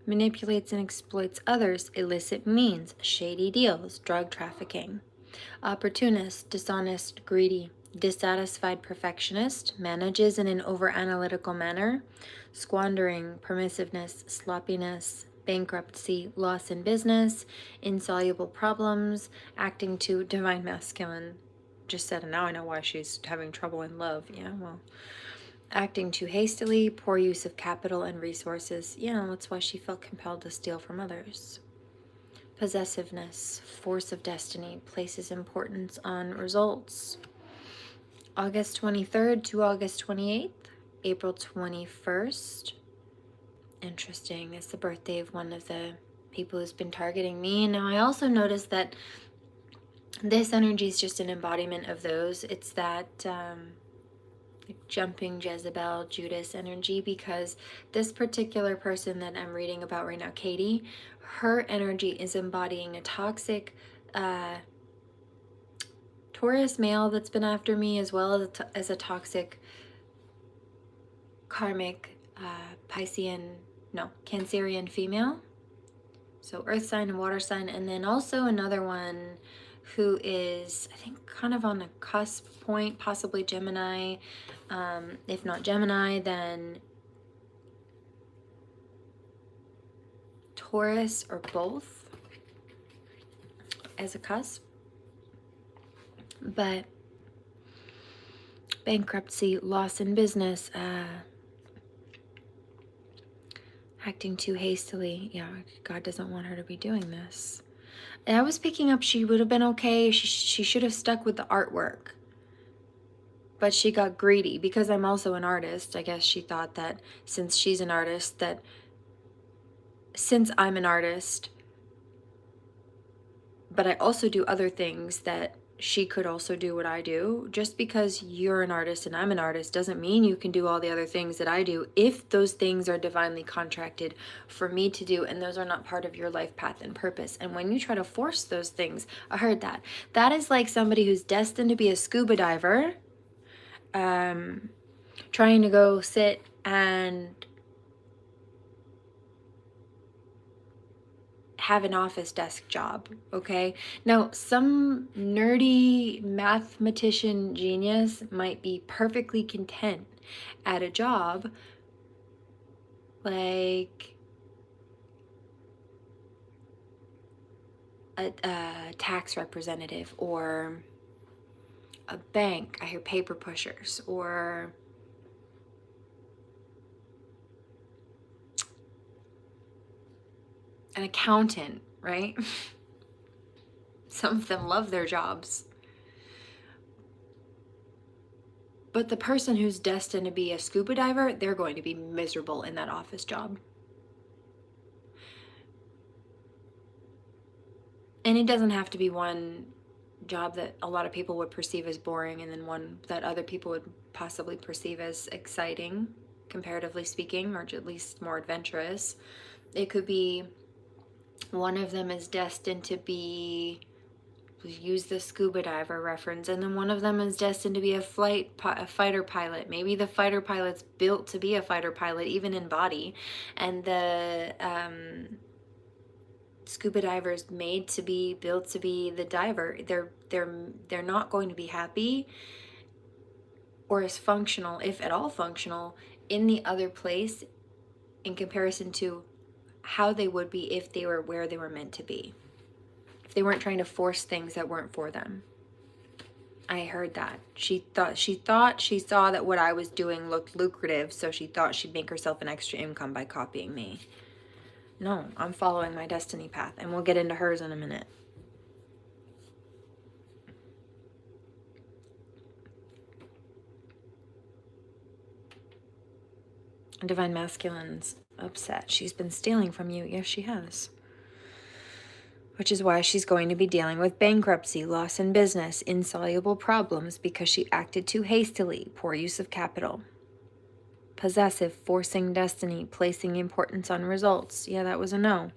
Manipulates and exploits others, illicit means, shady deals, drug trafficking. Opportunist, dishonest, greedy, dissatisfied perfectionist, manages in an over-analytical manner, squandering, permissiveness, sloppiness, bankruptcy, loss in business, insoluble problems, acting to divine masculine. Just said, and now I know why she's having trouble in love. Yeah, well, acting too hastily, poor use of capital and resources. Yeah, that's why she felt compelled to steal from others. Possessiveness, force of destiny, places importance on results. August 23rd to August 28th, April 21st. Interesting. It's the birthday of one of the people who's been targeting me. Now, I also noticed that this energy is just an embodiment of those. It's that like jumping Jezebel, Judas energy, because this particular person that I'm reading about right now, Katie, her energy is embodying a toxic Taurus male that's been after me, as well as a toxic karmic Cancerian female. So earth sign and water sign, and then also another one who is, I think, kind of on the cusp point, possibly Gemini. If not Gemini, then Taurus or both as a cusp. But bankruptcy, loss in business, acting too hastily. Yeah, God doesn't want her to be doing this. And I was picking up she would have been okay. She should have stuck with the artwork. But she got greedy because I'm also an artist. I guess she thought that since she's an artist, that since I'm an artist, but I also do other things, that she could also do what I do. Just because you're an artist and I'm an artist doesn't mean you can do all the other things that I do if those things are divinely contracted for me to do and those are not part of your life path and purpose. And when you try to force those things, I heard that. That is like somebody who's destined to be a scuba diver, trying to go sit and have an office desk job, okay? Now, some nerdy mathematician genius might be perfectly content at a job like a tax representative or a bank. I hear paper pushers, or an accountant, right? Some of them love their jobs. But the person who's destined to be a scuba diver, they're going to be miserable in that office job. And it doesn't have to be one job that a lot of people would perceive as boring and then one that other people would possibly perceive as exciting, comparatively speaking, or at least more adventurous. It could be one of them is destined to be, use the scuba diver reference, and then one of them is destined to be a fighter pilot. Maybe the fighter pilot's built to be a fighter pilot, even in body, and the scuba diver's made to be, built to be the diver. They're not going to be happy or as functional, if at all functional, in the other place in comparison to how they would be if they were where they were meant to be. If they weren't trying to force things that weren't for them. I heard that. She thought she saw that what I was doing looked lucrative, so she thought she'd make herself an extra income by copying me. No, I'm following my destiny path, and we'll get into hers in a minute. Divine Masculine's upset. She's been stealing from you. Yes, she has. Which is why she's going to be dealing with bankruptcy, loss in business, insoluble problems because she acted too hastily, poor use of capital. Possessive, forcing destiny, placing importance on results. Yeah, that was a no.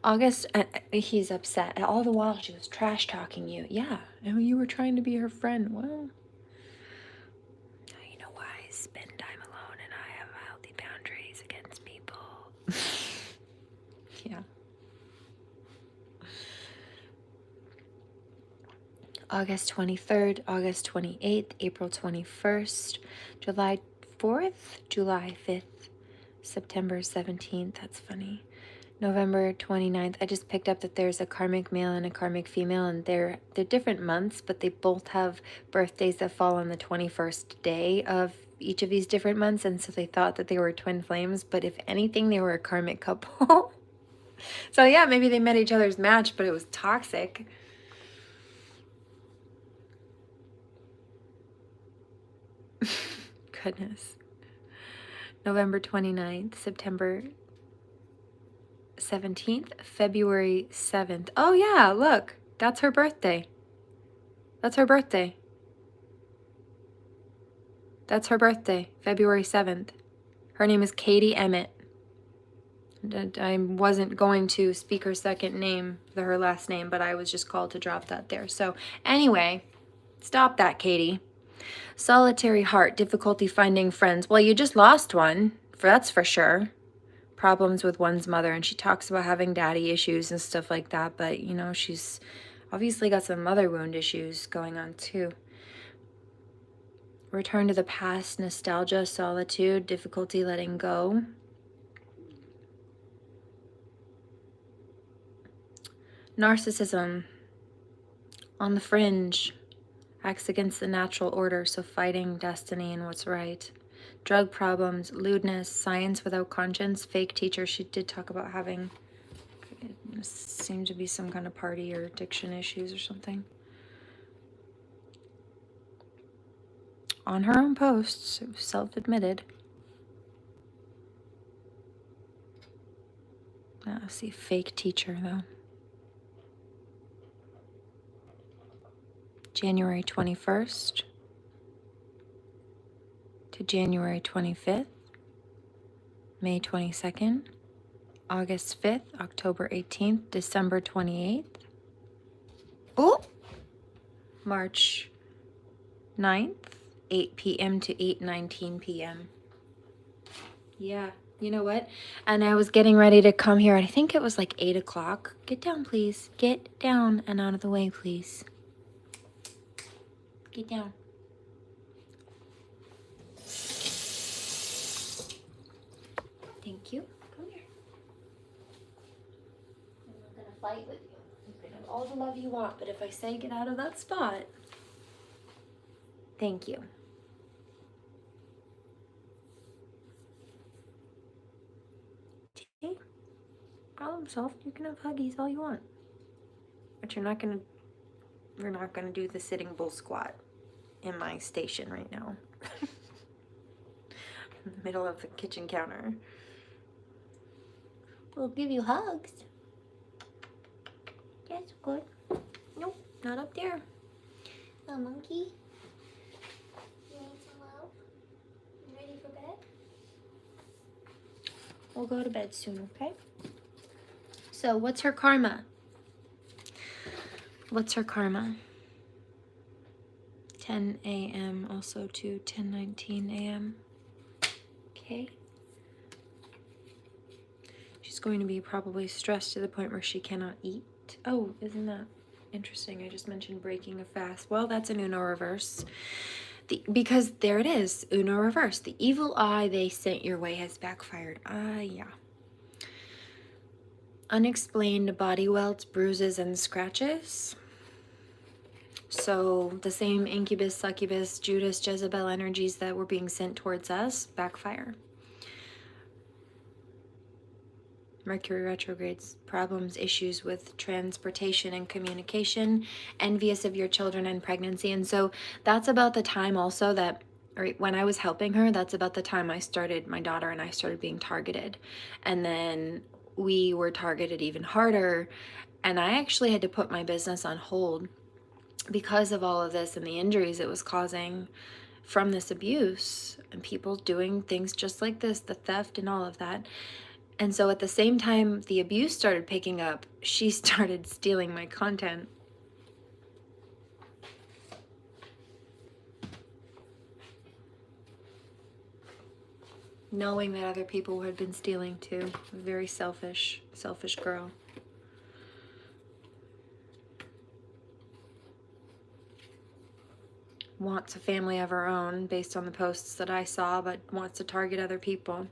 August, he's upset. All the while she was trash talking you. Yeah, and you were trying to be her friend. Well, you know why I spend time alone and I have healthy boundaries against people. Yeah. August 23rd, August 28th, April 21st, July 4th, July 5th, September 17th. That's funny. November 29th. I just picked up that there's a karmic male and a karmic female, and they're different months, but they both have birthdays that fall on the 21st day of each of these different months, and so they thought that they were twin flames, but if anything, they were a karmic couple. So yeah, maybe they met each other's match, but it was toxic. Goodness. November 29th, September 17th, February 7th. Oh yeah, look, that's her birthday. That's her birthday. That's her birthday, February 7th. Her name is Katie Emmett. I wasn't going to speak her second name, her last name, but I was just called to drop that there. So anyway, stop that, Katie. Solitary heart, difficulty finding friends. Well, you just lost one, that's for sure. Problems with one's mother, and she talks about having daddy issues and stuff like that, but you know, she's obviously got some mother wound issues going on too. Return to the past, nostalgia, solitude, difficulty letting go. Narcissism, on the fringe, acts against the natural order, so fighting destiny and what's right. Drug problems, lewdness, science without conscience, fake teacher. She did talk about having, it seemed to be some kind of party or addiction issues or something. On her own posts, self-admitted. Let's see, fake teacher though. January 21st to January 25th, May 22nd, August 5th, October 18th, December 28th. Oh! March 9th, 8 p.m. to 8:19 p.m. Yeah, you know what? And I was getting ready to come here, and I think it was like 8 o'clock. Get down, please. Get down and out of the way, please. Get down. Thank you. Come here. I'm not going to fight with you. You can have all the love you want, but if I say get out of that spot, thank you. Okay. Problem solved. You can have huggies all you want. But you're not going to do the sitting bull squat in my station right now. In the middle of the kitchen counter. We'll give you hugs. Yes, good. Nope, not up there. Oh, monkey. You need some love? You ready for bed? We'll go to bed soon, okay? So, what's her karma? What's her karma? 10 a.m. also to 10:19 a.m. Okay. She's going to be probably stressed to the point where she cannot eat. Oh, isn't that interesting? I just mentioned breaking a fast. Well, that's an Uno reverse. Because there it is, Uno reverse. The evil eye they sent your way has backfired. Yeah. Unexplained body welts, bruises, and scratches. So the same incubus, succubus, Judas, Jezebel energies that were being sent towards us backfire. Mercury retrogrades, problems, issues with transportation and communication, envious of your children and pregnancy. And so that's about the time also that, or when I was helping her, that's about the time my daughter and I started being targeted. And then we were targeted even harder. And I actually had to put my business on hold because of all of this and the injuries it was causing from this abuse and people doing things just like this, the theft and all of that. And so at the same time the abuse started picking up, she started stealing my content. Knowing that other people had been stealing too. Very selfish girl. Wants a family of her own based on the posts that I saw, but wants to target other people.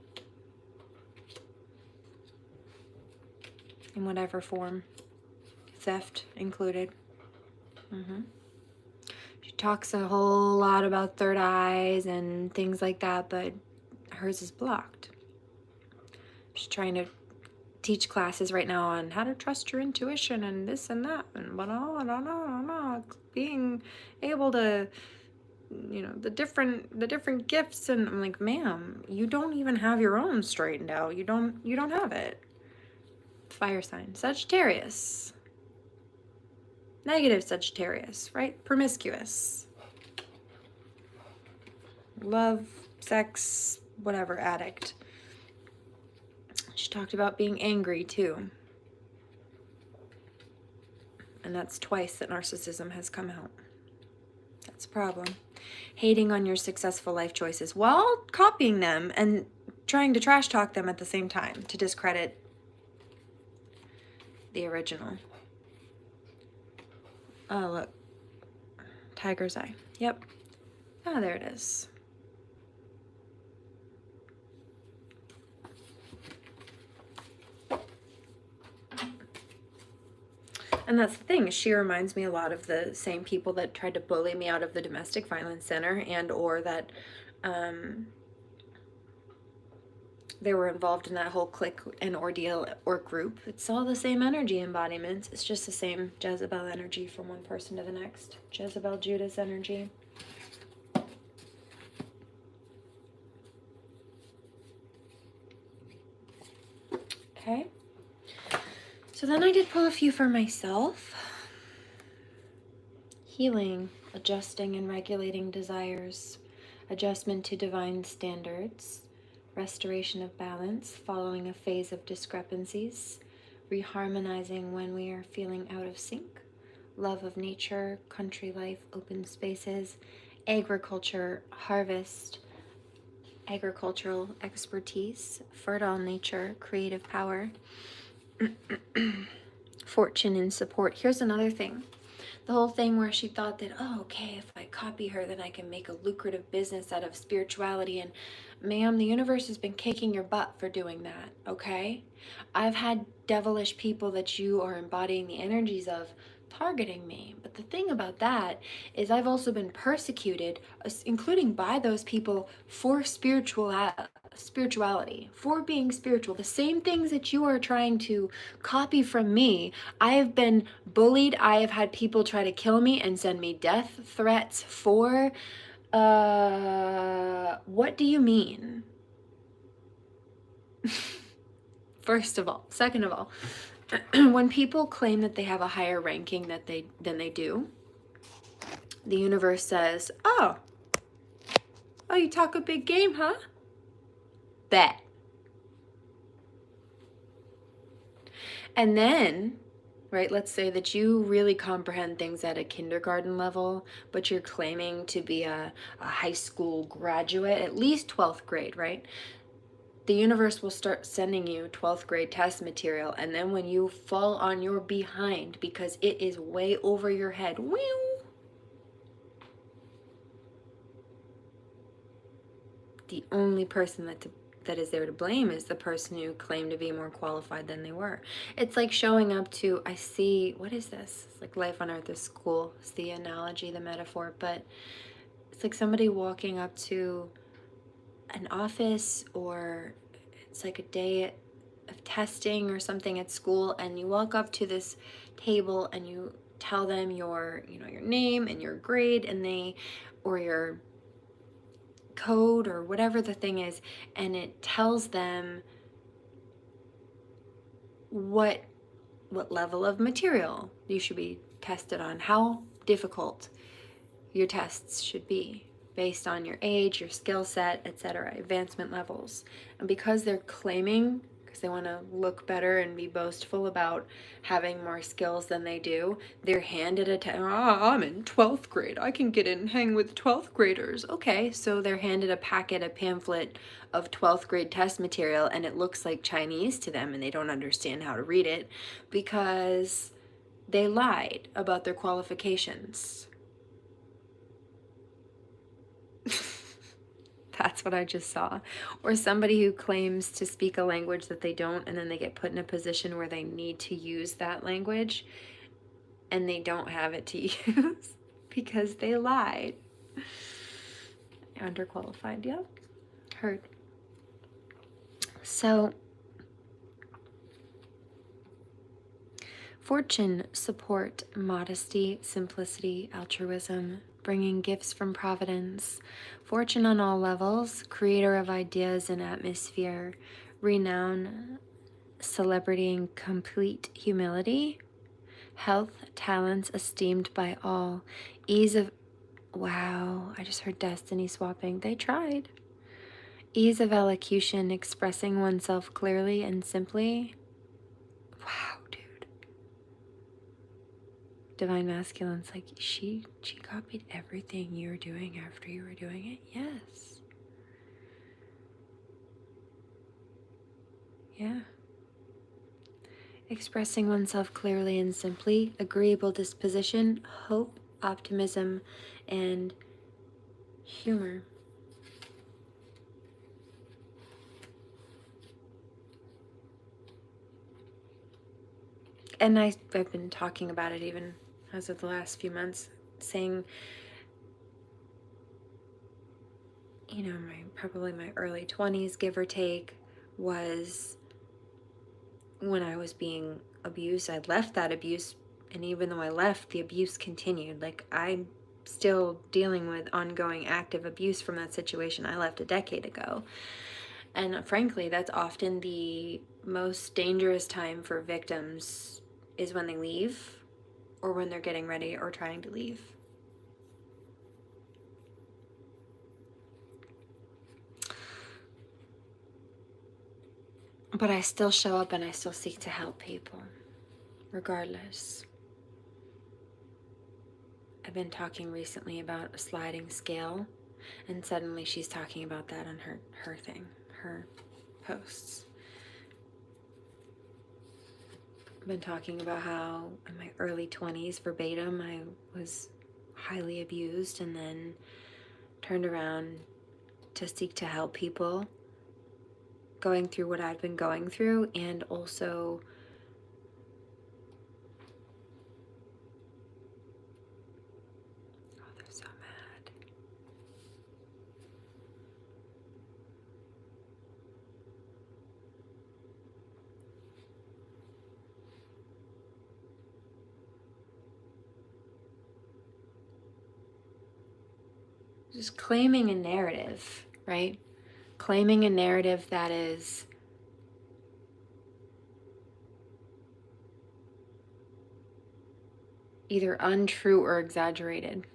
In whatever form, theft included. She talks a whole lot about third eyes and things like that, but hers is blocked. She's trying to teach classes right now on how to trust your intuition and this and that, and but being able to you know, the different gifts. And I'm like, ma'am, you don't even have your own straightened out. You don't have it. Fire sign, Sagittarius. Negative Sagittarius, right? Promiscuous. Love, sex, whatever, addict. She talked about being angry too. And that's twice that narcissism has come out. That's a problem. Hating on your successful life choices while copying them and trying to trash talk them at the same time to discredit the original. Oh, look. Tiger's eye. Yep. Ah, there it is. And that's the thing, she reminds me a lot of the same people that tried to bully me out of the domestic violence center, and or that they were involved in that whole clique and ordeal or group. It's all the same energy embodiments. It's just the same Jezebel energy from one person to the next. Jezebel Judas energy. Okay. So then I did pull a few for myself. Healing, adjusting and regulating desires, adjustment to divine standards, restoration of balance following a phase of discrepancies, reharmonizing when we are feeling out of sync, love of nature, country life, open spaces, agriculture, harvest, agricultural expertise, fertile nature, creative power, fortune and support. Here's another thing. The whole thing where she thought that, oh, okay, if I copy her, then I can make a lucrative business out of spirituality. And ma'am, the universe has been kicking your butt for doing that, okay? I've had devilish people that you are embodying the energies of targeting me. But the thing about that is I've also been persecuted, including by those people, for spirituality, for being spiritual. The same things that you are trying to copy from me, I have been bullied. I have had people try to kill me and send me death threats for. What do you mean? First of all. Second of all, when people claim that they have a higher ranking than they do, the universe says, oh, you talk a big game, huh? Bet. And then, right, let's say that you really comprehend things at a kindergarten level, but you're claiming to be a high school graduate, at least 12th grade, right? The universe will start sending you 12th grade test material, and then when you fall on your behind because it is way over your head, the only person that is there to blame is the person who claimed to be more qualified than they were. It's like showing up to, I see, what is this? It's like life on earth is cool. It's the analogy, the metaphor, but it's like somebody walking up to an office, or it's like a day of testing or something at school, and you walk up to this table and you tell them your name and your grade, and or your code or whatever the thing is, and it tells them what level of material you should be tested on, how difficult your tests should be based on your age, your skill set, etc., advancement levels. And because they're claiming, because they want to look better and be boastful about having more skills than they do, they're handed I'm in 12th grade, I can get in and hang with 12th graders. Okay, so they're handed a pamphlet of 12th grade test material, and it looks like Chinese to them, and they don't understand how to read it because they lied about their qualifications. That's what I just saw. Or somebody who claims to speak a language that they don't, and then they get put in a position where they need to use that language, and they don't have it to use because they lied. Underqualified, yep. Heard. So, fortune, support, modesty, simplicity, altruism, bringing gifts from Providence, fortune on all levels, creator of ideas and atmosphere, renown, celebrity, and complete humility, health, talents esteemed by all, ease of, wow, I just heard destiny swapping, they tried. Ease of elocution, expressing oneself clearly and simply. Wow, dude. Divine Masculine's like, she copied everything you were doing after you were doing it? Yes. Yeah. Expressing oneself clearly and simply, agreeable disposition, hope, optimism, and humor. And I've been talking about it even as of the last few months, saying, you know, probably my early 20s, give or take, was when I was being abused. I left that abuse, and even though I left, the abuse continued. Like, I'm still dealing with ongoing active abuse from that situation I left a decade ago. And frankly, that's often the most dangerous time for victims, is when they leave or when they're getting ready or trying to leave. But I still show up and I still seek to help people, regardless. I've been talking recently about a sliding scale, and suddenly she's talking about that on her thing, her posts. I've been talking about how in my early 20s, verbatim, I was highly abused and then turned around to seek to help people going through what I've been going through, and also oh, they're so mad. Just claiming a narrative, right? Claiming a narrative that is either untrue or exaggerated.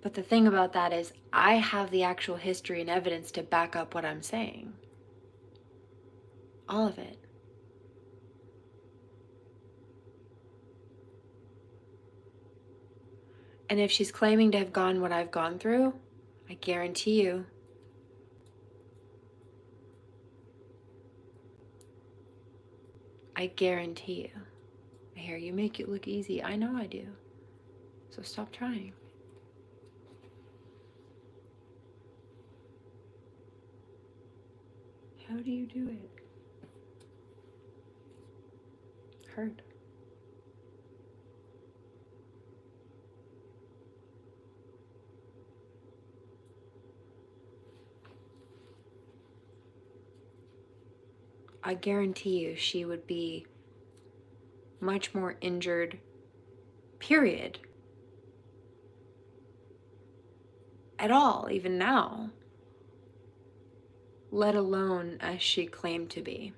But the thing about that is, I have the actual history and evidence to back up what I'm saying. All of it. And if she's claiming to have gone what I've gone through, I guarantee you, I hear you make it look easy. I know I do. So stop trying. How do you do it? Hurt. I guarantee you she would be much more injured, period. At all, even now. Let alone as she claimed to be.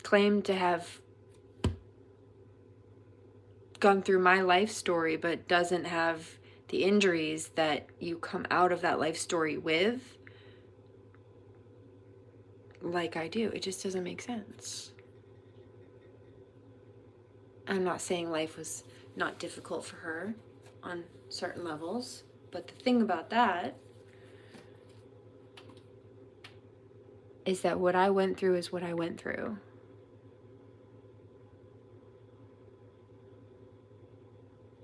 Claimed to have gone through my life story, but doesn't have the injuries that you come out of that life story with, like I do. It just doesn't make sense. I'm not saying life was not difficult for her on certain levels, but the thing about that is that what I went through is what I went through.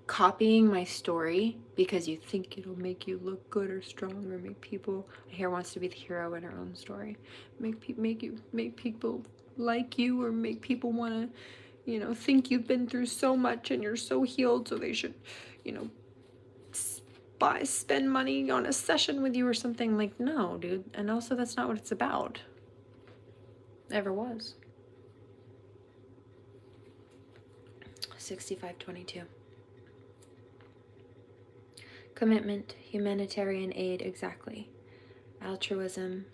Copying my story because you think it'll make you look good or strong or make people, here wants to be the hero in her own story, make people like you, or make people want to, think you've been through so much and you're so healed, so they should, spend money on a session with you or something. Like, no, dude. And also, that's not what it's about. Ever was. 6522. Commitment, humanitarian aid, exactly. Altruism,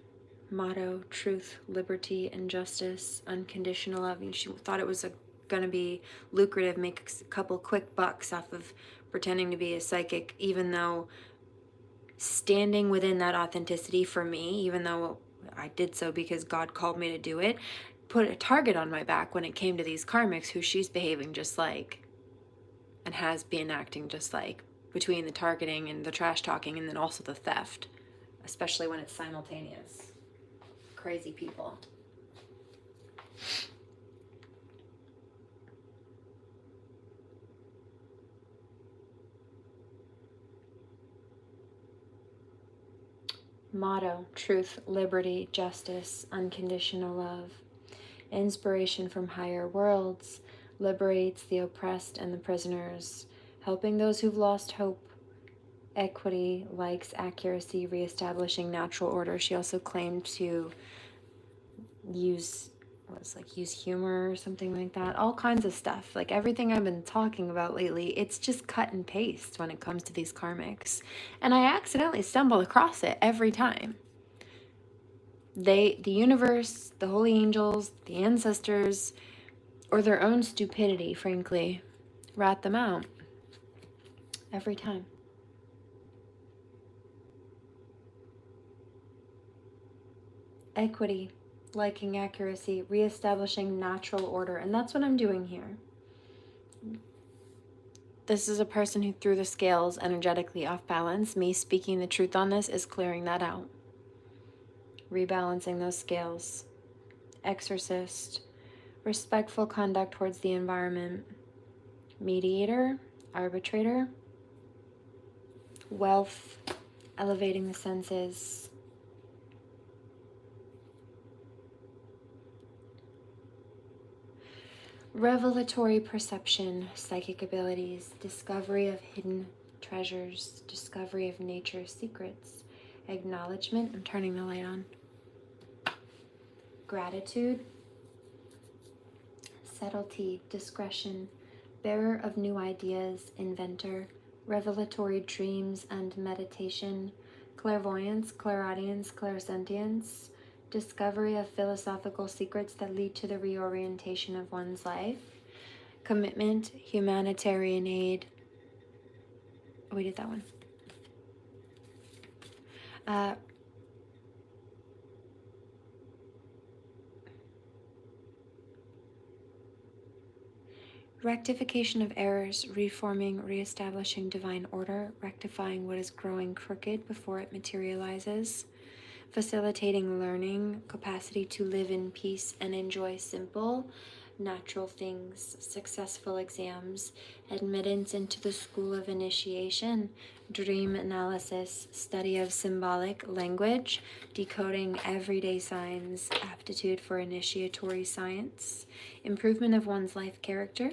motto, truth, liberty, and justice, unconditional love. And she thought it was going to be lucrative, make a couple quick bucks off of pretending to be a psychic, even though standing within that authenticity for me, even though I did so because God called me to do it, put a target on my back when it came to these karmics who she's behaving just like and has been acting just like, between the targeting and the trash talking and then also the theft, especially when it's simultaneous. Crazy people. Motto, truth, liberty, justice, unconditional love. Inspiration from higher worlds, liberates the oppressed and the prisoners, helping those who've lost hope. Equity, likes accuracy, reestablishing natural order. She also claimed to use humor or something like that. All kinds of stuff. Like everything I've been talking about lately, it's just cut and paste when it comes to these karmics. And I accidentally stumble across it every time. The universe, the holy angels, the ancestors, or their own stupidity, frankly, rat them out. Every time. Equity, liking accuracy, reestablishing natural order. And that's what I'm doing here. This is a person who threw the scales energetically off balance. Me speaking the truth on this is clearing that out. Rebalancing those scales. Exorcist, respectful conduct towards the environment. Mediator, arbitrator. Wealth, elevating the senses. Revelatory perception, psychic abilities, discovery of hidden treasures, discovery of nature's secrets, acknowledgement, I'm turning the light on, gratitude, subtlety, discretion, bearer of new ideas, inventor, revelatory dreams and meditation, clairvoyance, clairaudience, clairsentience, discovery of philosophical secrets that lead to the reorientation of one's life, commitment, humanitarian aid. We did that one. Rectification of errors, reforming, reestablishing divine order, rectifying what is growing crooked before it materializes, facilitating learning, capacity to live in peace and enjoy simple, natural things, successful exams, admittance into the school of initiation, dream analysis, study of symbolic language, decoding everyday signs, aptitude for initiatory science, improvement of one's life character,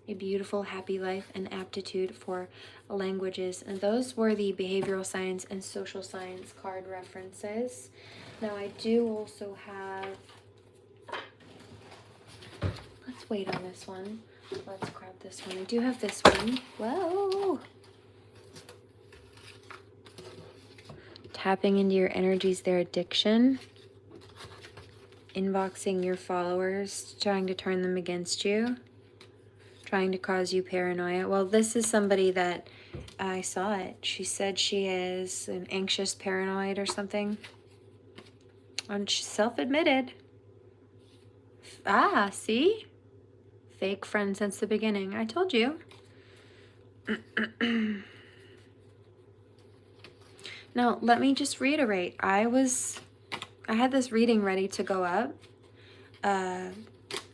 a beautiful, happy life, and aptitude for languages. And those were the behavioral science and social science card references. Now I do also have, let's wait on this one. Let's grab this one. I do have this one. Whoa! Tapping into your energies, their addiction. Inboxing your followers, trying to turn them against you. Trying to cause you paranoia. Well, this is somebody that I saw it. She said she is an anxious paranoid or something. And she's self-admitted. Ah, see? Fake friend since the beginning. I told you. Now, let me just reiterate. I had this reading ready to go up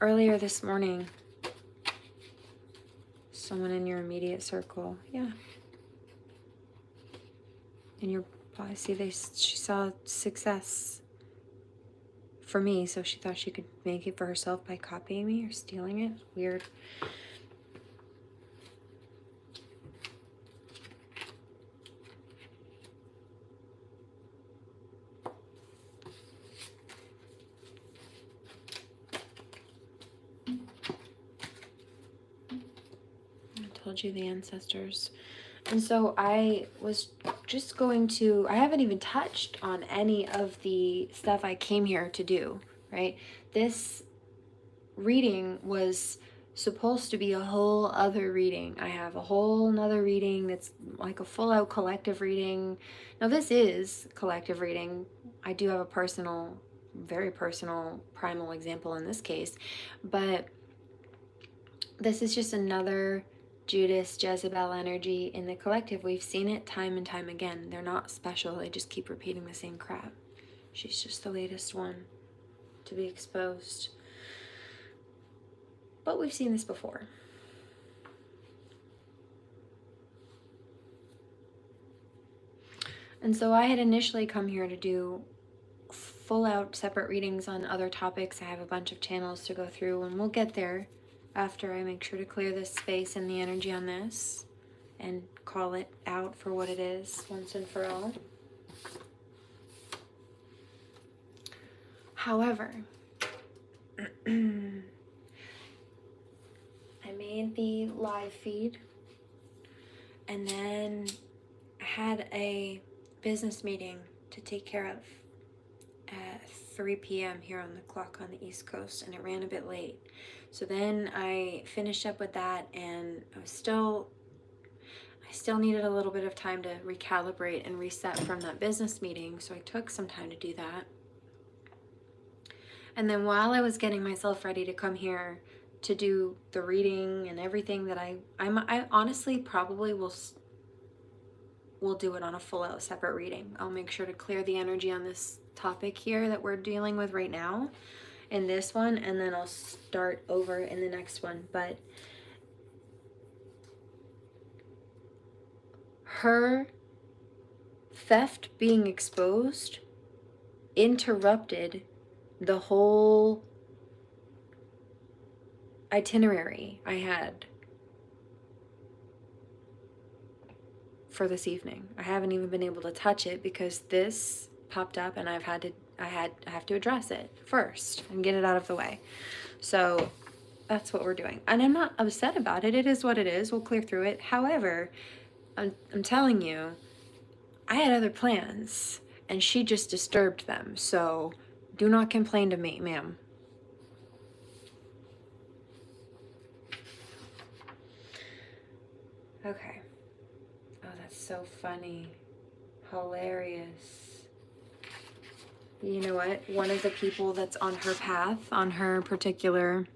earlier this morning. Someone in your immediate circle, yeah. And your policy, she saw success for me, so she thought she could make it for herself by copying me or stealing it. Weird. told you the ancestors. And so I was just going to, I haven't even touched on any of the stuff I came here to do, right? This reading was supposed to be a whole other reading. I have a whole nother reading that's like a full out collective reading. Now this is collective reading. I do have a personal, very personal primal example in this case, but this is just another Judas Jezebel energy in the collective. We've seen it time and time again. They're not special. They just keep repeating the same crap. She's just the latest one to be exposed. But we've seen this before. And so I had initially come here to do full out separate readings on other topics. I have a bunch of channels to go through, and we'll get there after I make sure to clear this space and the energy on this and call it out for what it is once and for all. However, I made the live feed, and then I had a business meeting to take care of at 3 p.m. here on the clock on the East Coast, and it ran a bit late. So then I finished up with that, and I still needed a little bit of time to recalibrate and reset from that business meeting, so I took some time to do that. And then while I was getting myself ready to come here to do the reading and everything that I honestly probably will do it on a full out separate reading. I'll make sure to clear the energy on this topic here that we're dealing with right now in this one, and then I'll start over in the next one. But her theft being exposed interrupted the whole itinerary I had for this evening. I haven't even been able to touch it because this popped up, and I have to address it first and get it out of the way. So that's what we're doing, and I'm not upset about it. It is what it is. We'll clear through it. However, I'm telling you, I had other plans, and she just disturbed them. So do not complain to me, ma'am. Okay. Oh, that's so funny. Hilarious. You know what? One of the people that's on her path, on her particular...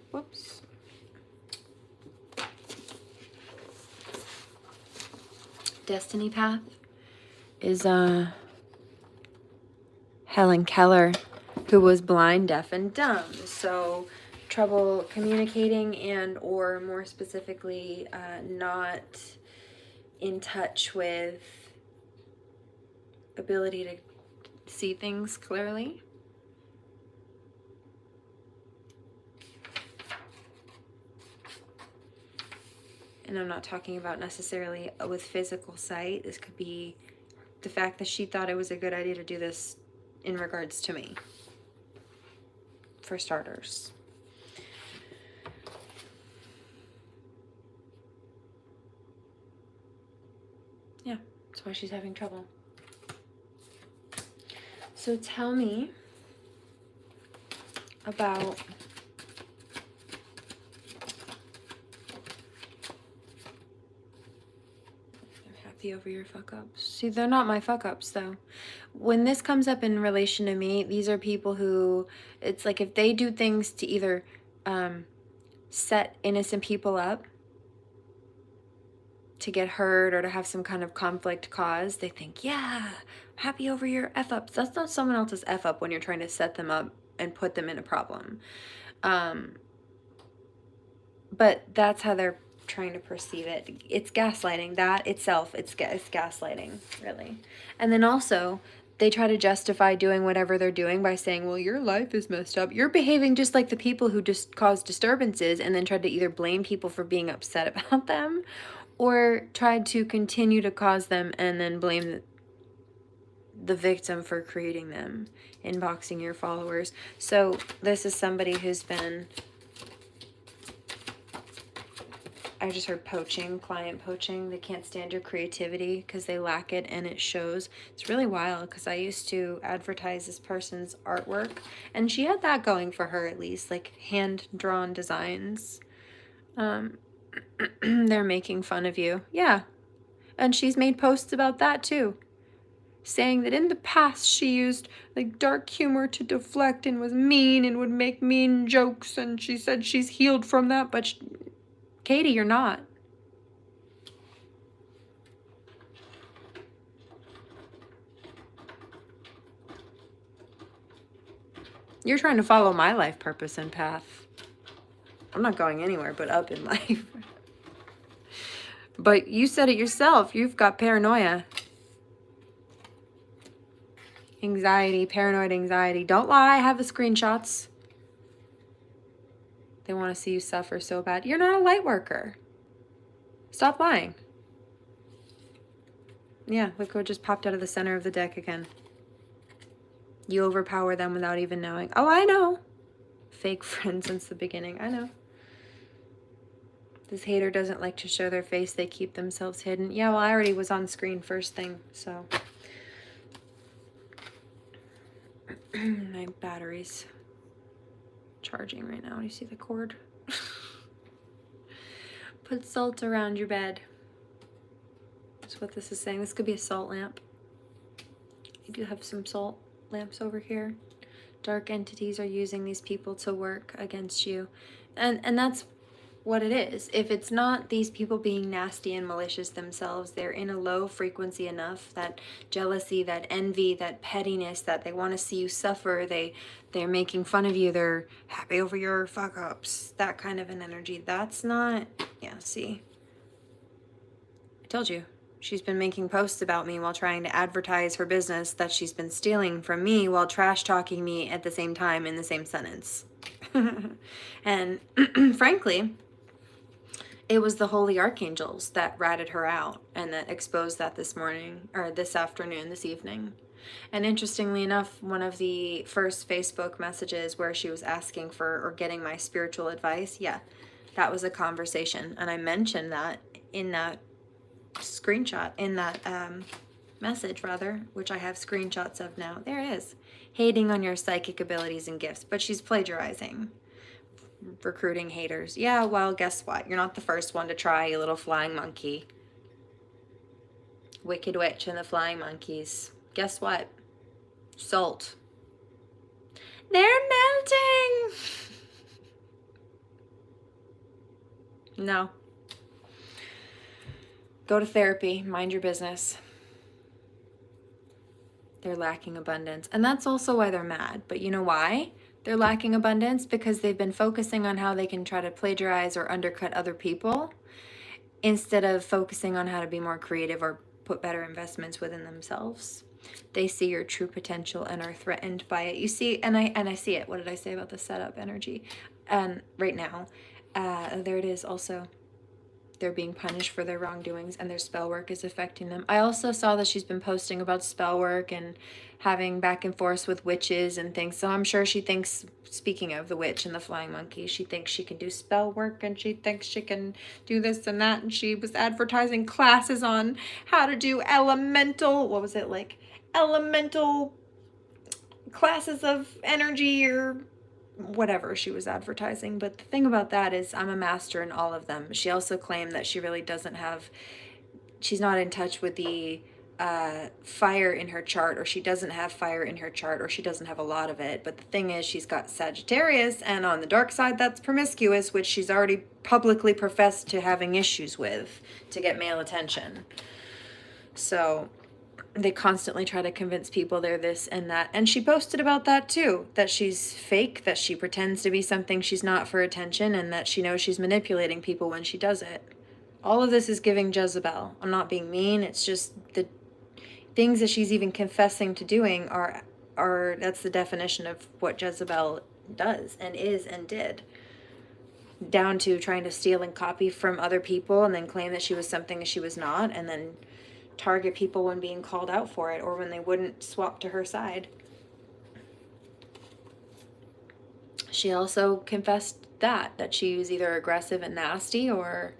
Whoops. Destiny path is Helen Keller, who was blind, deaf, and dumb. So trouble communicating, and or more specifically not in touch with ability to see things clearly. And I'm not talking about necessarily with physical sight. This could be the fact that she thought it was a good idea to do this in regards to me, for starters. Yeah, that's why she's having trouble. So tell me about over your fuck ups. See, they're not my fuck ups though. When this comes up in relation to me, these are people who, it's like if they do things to either set innocent people up to get hurt or to have some kind of conflict caused, they think, yeah, happy over your F ups. That's not someone else's F up when you're trying to set them up and put them in a problem. But that's how they're trying to perceive it. It's gaslighting. That itself, it's gaslighting, really. And then also, they try to justify doing whatever they're doing by saying, well, your life is messed up. You're behaving just like the people who just caused disturbances, and then tried to either blame people for being upset about them or tried to continue to cause them and then blame the victim for creating them, inboxing your followers. So this is somebody who's been I just heard poaching, client poaching. They can't stand your creativity because they lack it, and it shows. It's really wild because I used to advertise this person's artwork, and she had that going for her, at least, like hand-drawn designs. They're making fun of you. Yeah. And she's made posts about that too, saying that in the past she used like dark humor to deflect and was mean and would make mean jokes, and she said she's healed from that, but Katie, you're not. You're trying to follow my life purpose and path. I'm not going anywhere but up in life. But you said it yourself. You've got paranoia. Anxiety, paranoid anxiety. Don't lie. I have the screenshots. They want to see you suffer so bad. You're not a light worker. Stop lying. Yeah, look what just popped out of the center of the deck again. You overpower them without even knowing. Oh, I know. Fake friend since the beginning. I know. This hater doesn't like to show their face. They keep themselves hidden. Yeah, well, I already was on screen first thing, so. My battery's charging right now. You see the cord? Put salt around your bed. That's what this is saying. This could be a salt lamp. I do have some salt lamps over here. Dark entities are using these people to work against you. And that's what it is. If it's not these people being nasty and malicious themselves, they're in a low frequency enough, that jealousy, that envy, that pettiness, that they want to see you suffer, they're making fun of you, they're happy over your fuck ups, that kind of an energy. That's not, yeah, see, I told you. She's been making posts about me while trying to advertise her business that she's been stealing from me while trash talking me at the same time in the same sentence. And frankly, it was the holy archangels that ratted her out and that exposed that this morning, or this afternoon, this evening. And interestingly enough, one of the first Facebook messages where she was asking for or getting my spiritual advice, yeah, that was a conversation. And I mentioned that in that screenshot, in that message rather, which I have screenshots of now. There it is. Hating on your psychic abilities and gifts, but she's plagiarizing. Recruiting haters. Yeah, well, guess what? You're not the first one to try, you little flying monkey. Wicked Witch and the Flying Monkeys. Guess what? Salt. They're melting! No. Go to therapy. Mind your business. They're lacking abundance. And that's also why they're mad. But you know why they're lacking abundance? Because they've been focusing on how they can try to plagiarize or undercut other people instead of focusing on how to be more creative or put better investments within themselves. They see your true potential and are threatened by it. You see, and I see it. What did I say about the setup energy? Right now, there it is also. They're being punished for their wrongdoings and their spell work is affecting them. I also saw that she's been posting about spell work and having back and forth with witches and things. So I'm sure she thinks, speaking of the witch and the flying monkey, she thinks she can do spell work and she thinks she can do this and that. And she was advertising classes on how to do elemental, what was it, like elemental classes of energy or whatever she was advertising. But the thing about that is I'm a master in all of them. She also claimed that she really doesn't have, she's not in touch with the fire in her chart, or she doesn't have fire in her chart, or she doesn't have a lot of it. But the thing is, she's got Sagittarius, and on the dark side, that's promiscuous, which she's already publicly professed to having issues with to get male attention. So they constantly try to convince people they're this and that. And she posted about that too, that she's fake, that she pretends to be something she's not for attention, and that she knows she's manipulating people when she does it. All of this is giving Jezebel. I'm not being mean, it's just the things that she's even confessing to doing are that's the definition of what Jezebel does and is and did. Down to trying to steal and copy from other people and then claim that she was something she was not, and then target people when being called out for it or when they wouldn't swap to her side. She also confessed that she was either aggressive and nasty or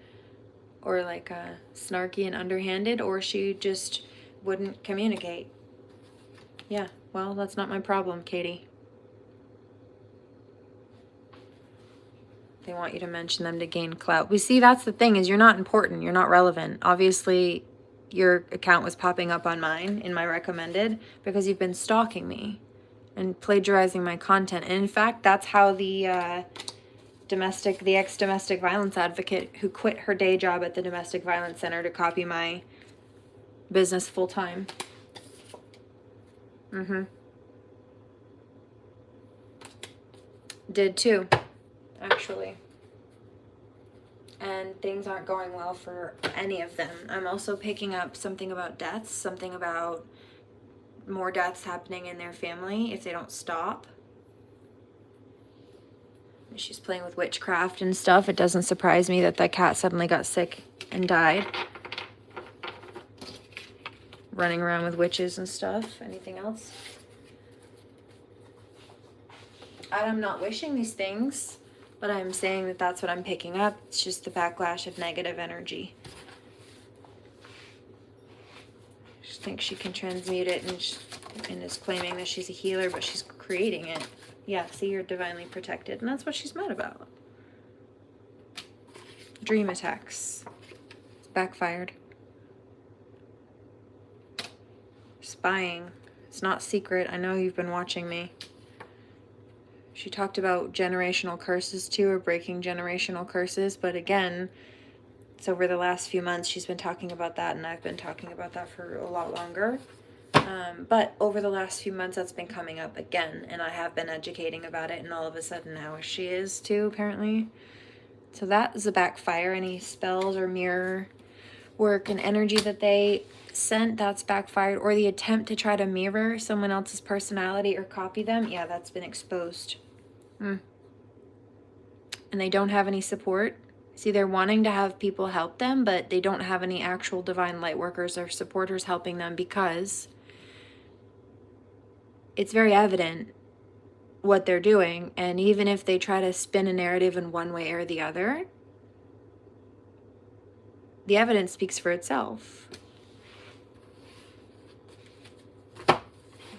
or like snarky and underhanded, or she just wouldn't communicate. Yeah, well, that's not my problem, Katie. They want you to mention them to gain clout. We see that's the thing, is you're not important. You're not relevant. Obviously, your account was popping up on mine in my recommended because you've been stalking me and plagiarizing my content. And in fact, that's how the ex-domestic violence advocate who quit her day job at the domestic violence center to copy my business full-time. Did too, actually. And things aren't going well for any of them. I'm also picking up something about deaths, something about more deaths happening in their family if they don't stop. She's playing with witchcraft and stuff. It doesn't surprise me that that cat suddenly got sick and died. Running around with witches and stuff. Anything else? I'm not wishing these things, but I'm saying that that's what I'm picking up. It's just the backlash of negative energy. She thinks she can transmute it and is claiming that she's a healer, but she's creating it. Yeah, see, you're divinely protected, and that's what she's mad about. Dream attacks. It's backfired. Spying. It's not secret. I know you've been watching me. She talked about generational curses too, or breaking generational curses, but again, it's over the last few months she's been talking about that, and I've been talking about that for a lot longer. But over the last few months that's been coming up again, and I have been educating about it, and all of a sudden now she is too, apparently. So that is a backfire. Any spells or mirror work and energy that they sent, that's backfired. Or the attempt to try to mirror someone else's personality or copy them, yeah, that's been exposed. And they don't have any support. See, they're wanting to have people help them, but they don't have any actual divine light workers or supporters helping them, because it's very evident what they're doing. And even if they try to spin a narrative in one way or the other, the evidence speaks for itself.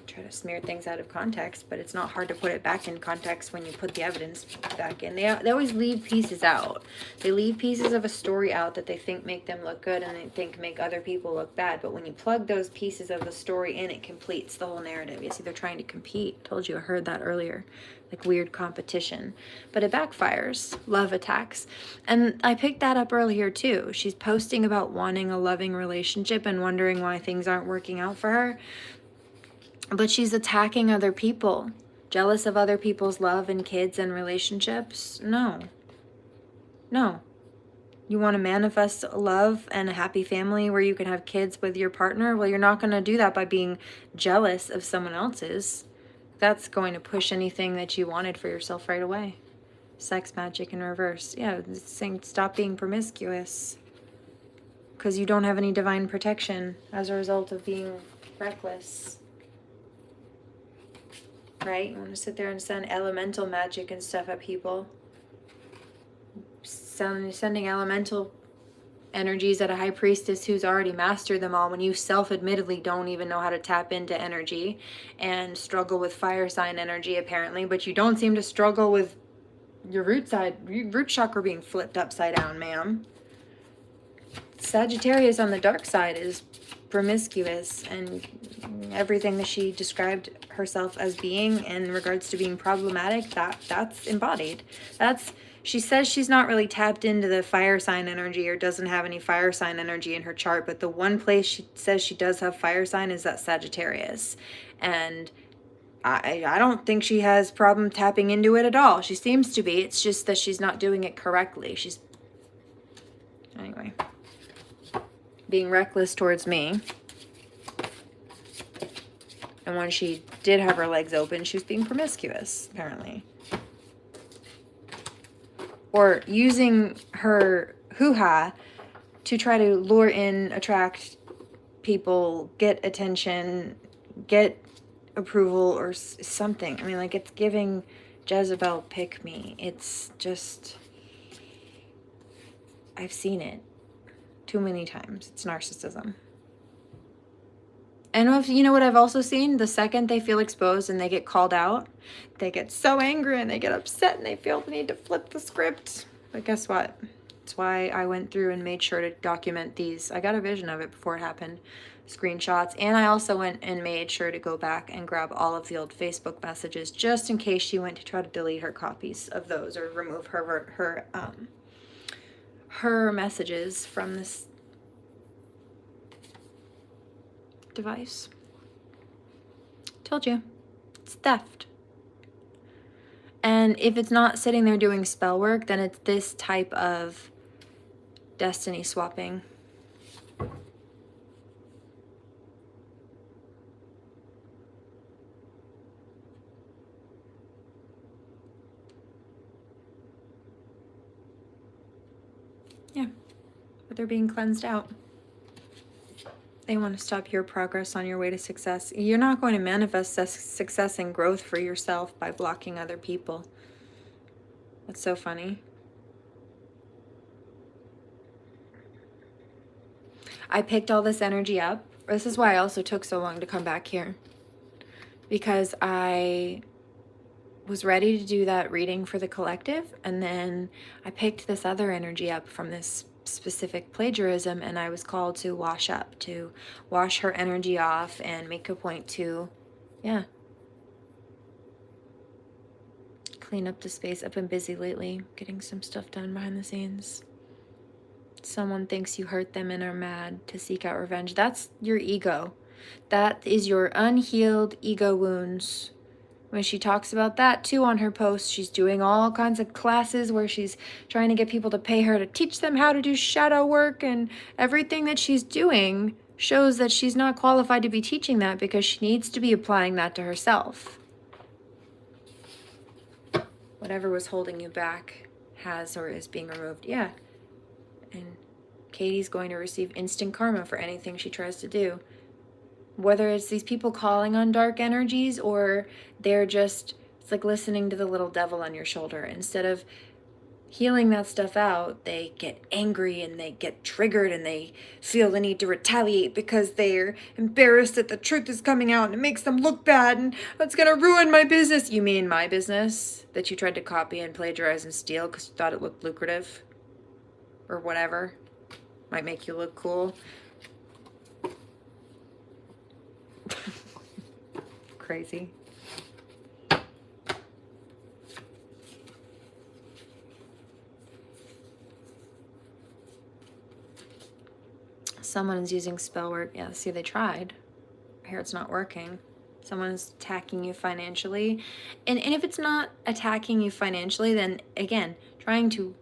Try to smear things out of context, but it's not hard to put it back in context when you put the evidence back in. They always leave pieces out. They leave pieces of a story out that they think make them look good and they think make other people look bad. But when you plug those pieces of the story in, it completes the whole narrative. You see, they're trying to compete. I told you, I heard that earlier. Like weird competition. But it backfires. Love attacks. And I picked that up earlier too. She's posting about wanting a loving relationship and wondering why things aren't working out for her. But she's attacking other people. Jealous of other people's love and kids and relationships? No. No. You want to manifest love and a happy family where you can have kids with your partner? Well, you're not going to do that by being jealous of someone else's. That's going to push anything that you wanted for yourself right away. Sex magic in reverse. Yeah, it's saying stop being promiscuous. Because you don't have any divine protection as a result of being reckless. Right? You want to sit there and send elemental magic and stuff at people. Sending elemental energies at a high priestess who's already mastered them all when you self-admittedly don't even know how to tap into energy and struggle with fire sign energy apparently, but you don't seem to struggle with your root chakra being flipped upside down, ma'am. Sagittarius on the dark side is promiscuous, and everything that she described herself as being in regards to being problematic, that's embodied. She says she's not really tapped into the fire sign energy or doesn't have any fire sign energy in her chart, but the one place she says she does have fire sign is that Sagittarius. And I don't think she has problem tapping into it at all. She seems to be. It's just that she's not doing it correctly. Anyway, being reckless towards me. And when she did have her legs open, she was being promiscuous, apparently. Or using her hoo-ha to try to lure in, attract people, get attention, get approval or something. I mean, like, it's giving Jezebel pick me. It's just, I've seen it. too many times. It's narcissism. And if, you know what I've also seen? The second they feel exposed and they get called out, they get so angry and they get upset and they feel the need to flip the script. But guess what? That's why I went through and made sure to document these. I got a vision of it before it happened. Screenshots. And I also went and made sure to go back and grab all of the old Facebook messages just in case she went to try to delete her copies of those or remove her messages from this device. Told you. It's theft. And if it's not sitting there doing spell work, then it's this type of destiny swapping. Yeah, but they're being cleansed out. They want to stop your progress on your way to success. You're not going to manifest success and growth for yourself by blocking other people. That's so funny. I picked all this energy up. This is why I also took so long to come back here. Because I was ready to do that reading for the collective, and then I picked this other energy up from this specific plagiarism, and I was called to wash her energy off and make a point to, yeah, clean up the space. I've been busy lately getting some stuff done behind the scenes. Someone thinks you hurt them and are mad to seek out revenge. That's your ego. That is your unhealed ego wounds. When she talks about that too on her post, she's doing all kinds of classes where she's trying to get people to pay her to teach them how to do shadow work, and everything that she's doing shows that she's not qualified to be teaching that because she needs to be applying that to herself. Whatever was holding you back has or is being removed. Yeah. And Katie's going to receive instant karma for anything she tries to do. Whether it's these people calling on dark energies or they're just, it's like listening to the little devil on your shoulder. Instead of healing that stuff out, they get angry and they get triggered and they feel the need to retaliate because they're embarrassed that the truth is coming out and it makes them look bad and it's going to ruin my business. You mean my business that you tried to copy and plagiarize and steal because you thought it looked lucrative or whatever? Might make you look cool. Crazy. Someone is using spell work. Yeah, see, they tried. I hear it's not working. Someone's attacking you financially. And if it's not attacking you financially, then again, trying to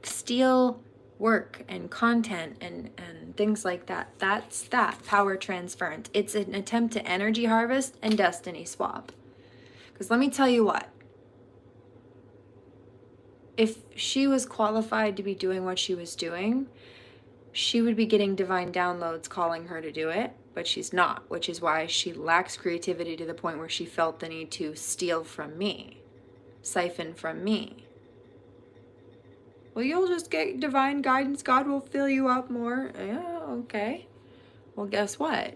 steal work and content and things like that. That's that power transference. It's an attempt to energy harvest and destiny swap. Because let me tell you what. If she was qualified to be doing what she was doing, she would be getting divine downloads calling her to do it, but she's not, which is why she lacks creativity to the point where she felt the need to steal from me, siphon from me. Well, you'll just get divine guidance. God will fill you up more. Yeah, okay. Well, guess what?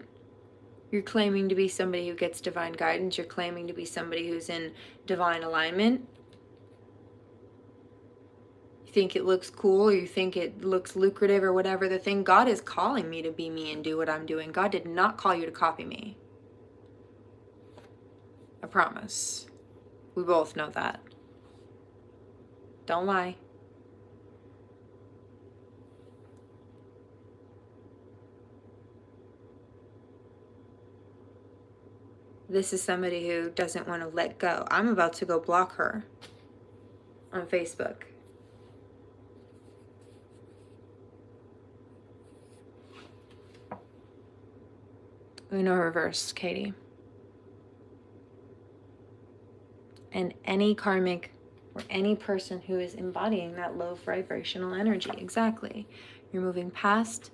You're claiming to be somebody who gets divine guidance. You're claiming to be somebody who's in divine alignment. You think it looks cool, or you think it looks lucrative or whatever the thing. God is calling me to be me and do what I'm doing. God did not call you to copy me. I promise. We both know that. Don't lie. This is somebody who doesn't want to let go. I'm about to go block her on Facebook. Uno reverse, Katie. And any karmic or any person who is embodying that low vibrational energy. Exactly. You're moving past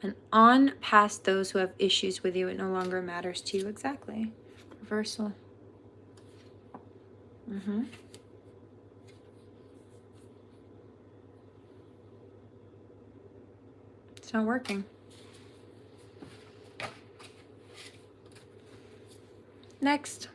and on past those who have issues with you. It no longer matters to you. Exactly. Reversal. It's not working. Next.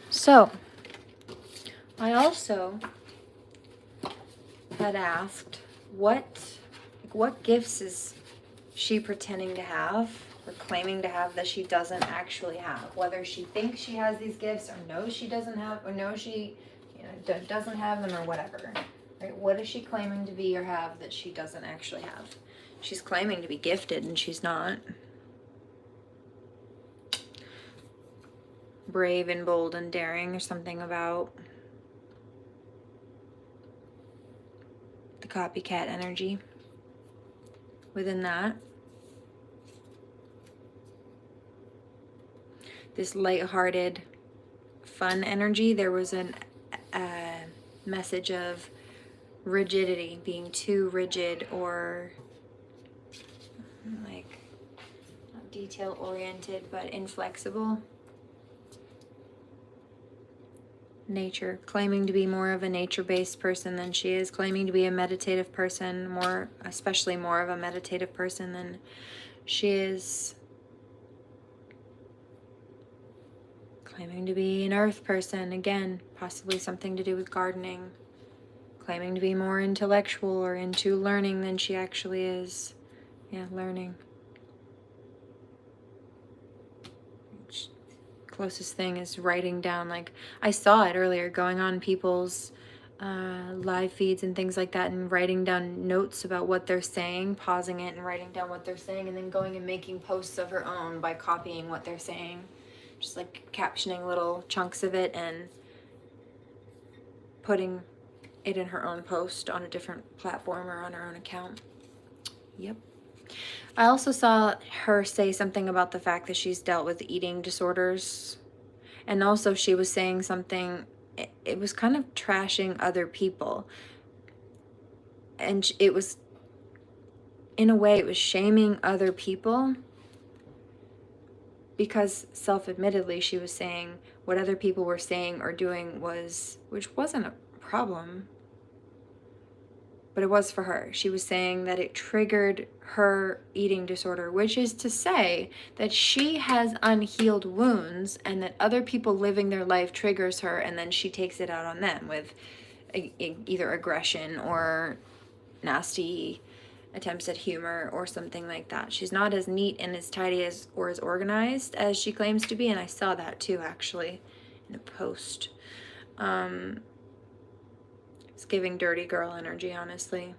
So, I also had asked what gifts is she pretending to have or claiming to have that she doesn't actually have, whether she thinks she has these gifts or knows she doesn't have, or knows she doesn't have them, or whatever, right? What is she claiming to be or have that she doesn't actually have? She's claiming to be gifted and she's not. Brave and bold and daring, or something about the copycat energy within that. This lighthearted, fun energy. There was a message of rigidity, being too rigid, or like not detail oriented but inflexible. Nature, claiming to be more of a nature-based person than she is, claiming to be a meditative person, especially more of a meditative person than she is. Claiming to be an earth person, again, possibly something to do with gardening. Claiming to be more intellectual or into learning than she actually is. Yeah, learning. Closest thing is writing down, like I saw it earlier, going on people's live feeds and things like that, and writing down notes about what they're saying, pausing it and writing down what they're saying, and then going and making posts of her own by copying what they're saying, just like captioning little chunks of it and putting it in her own post on a different platform or on her own account. Yep. I also saw her say something about the fact that she's dealt with eating disorders. And also she was saying something, it was kind of trashing other people. And it was, in a way, it was shaming other people. Because self-admittedly, she was saying what other people were saying or doing which wasn't a problem. But it was for her. She was saying that it triggered her eating disorder, which is to say that she has unhealed wounds and that other people living their life triggers her, and then she takes it out on them with either aggression or nasty attempts at humor or something like that. She's not as neat and as tidy or as organized as she claims to be, and I saw that too, actually, in a post. It's giving dirty girl energy, honestly.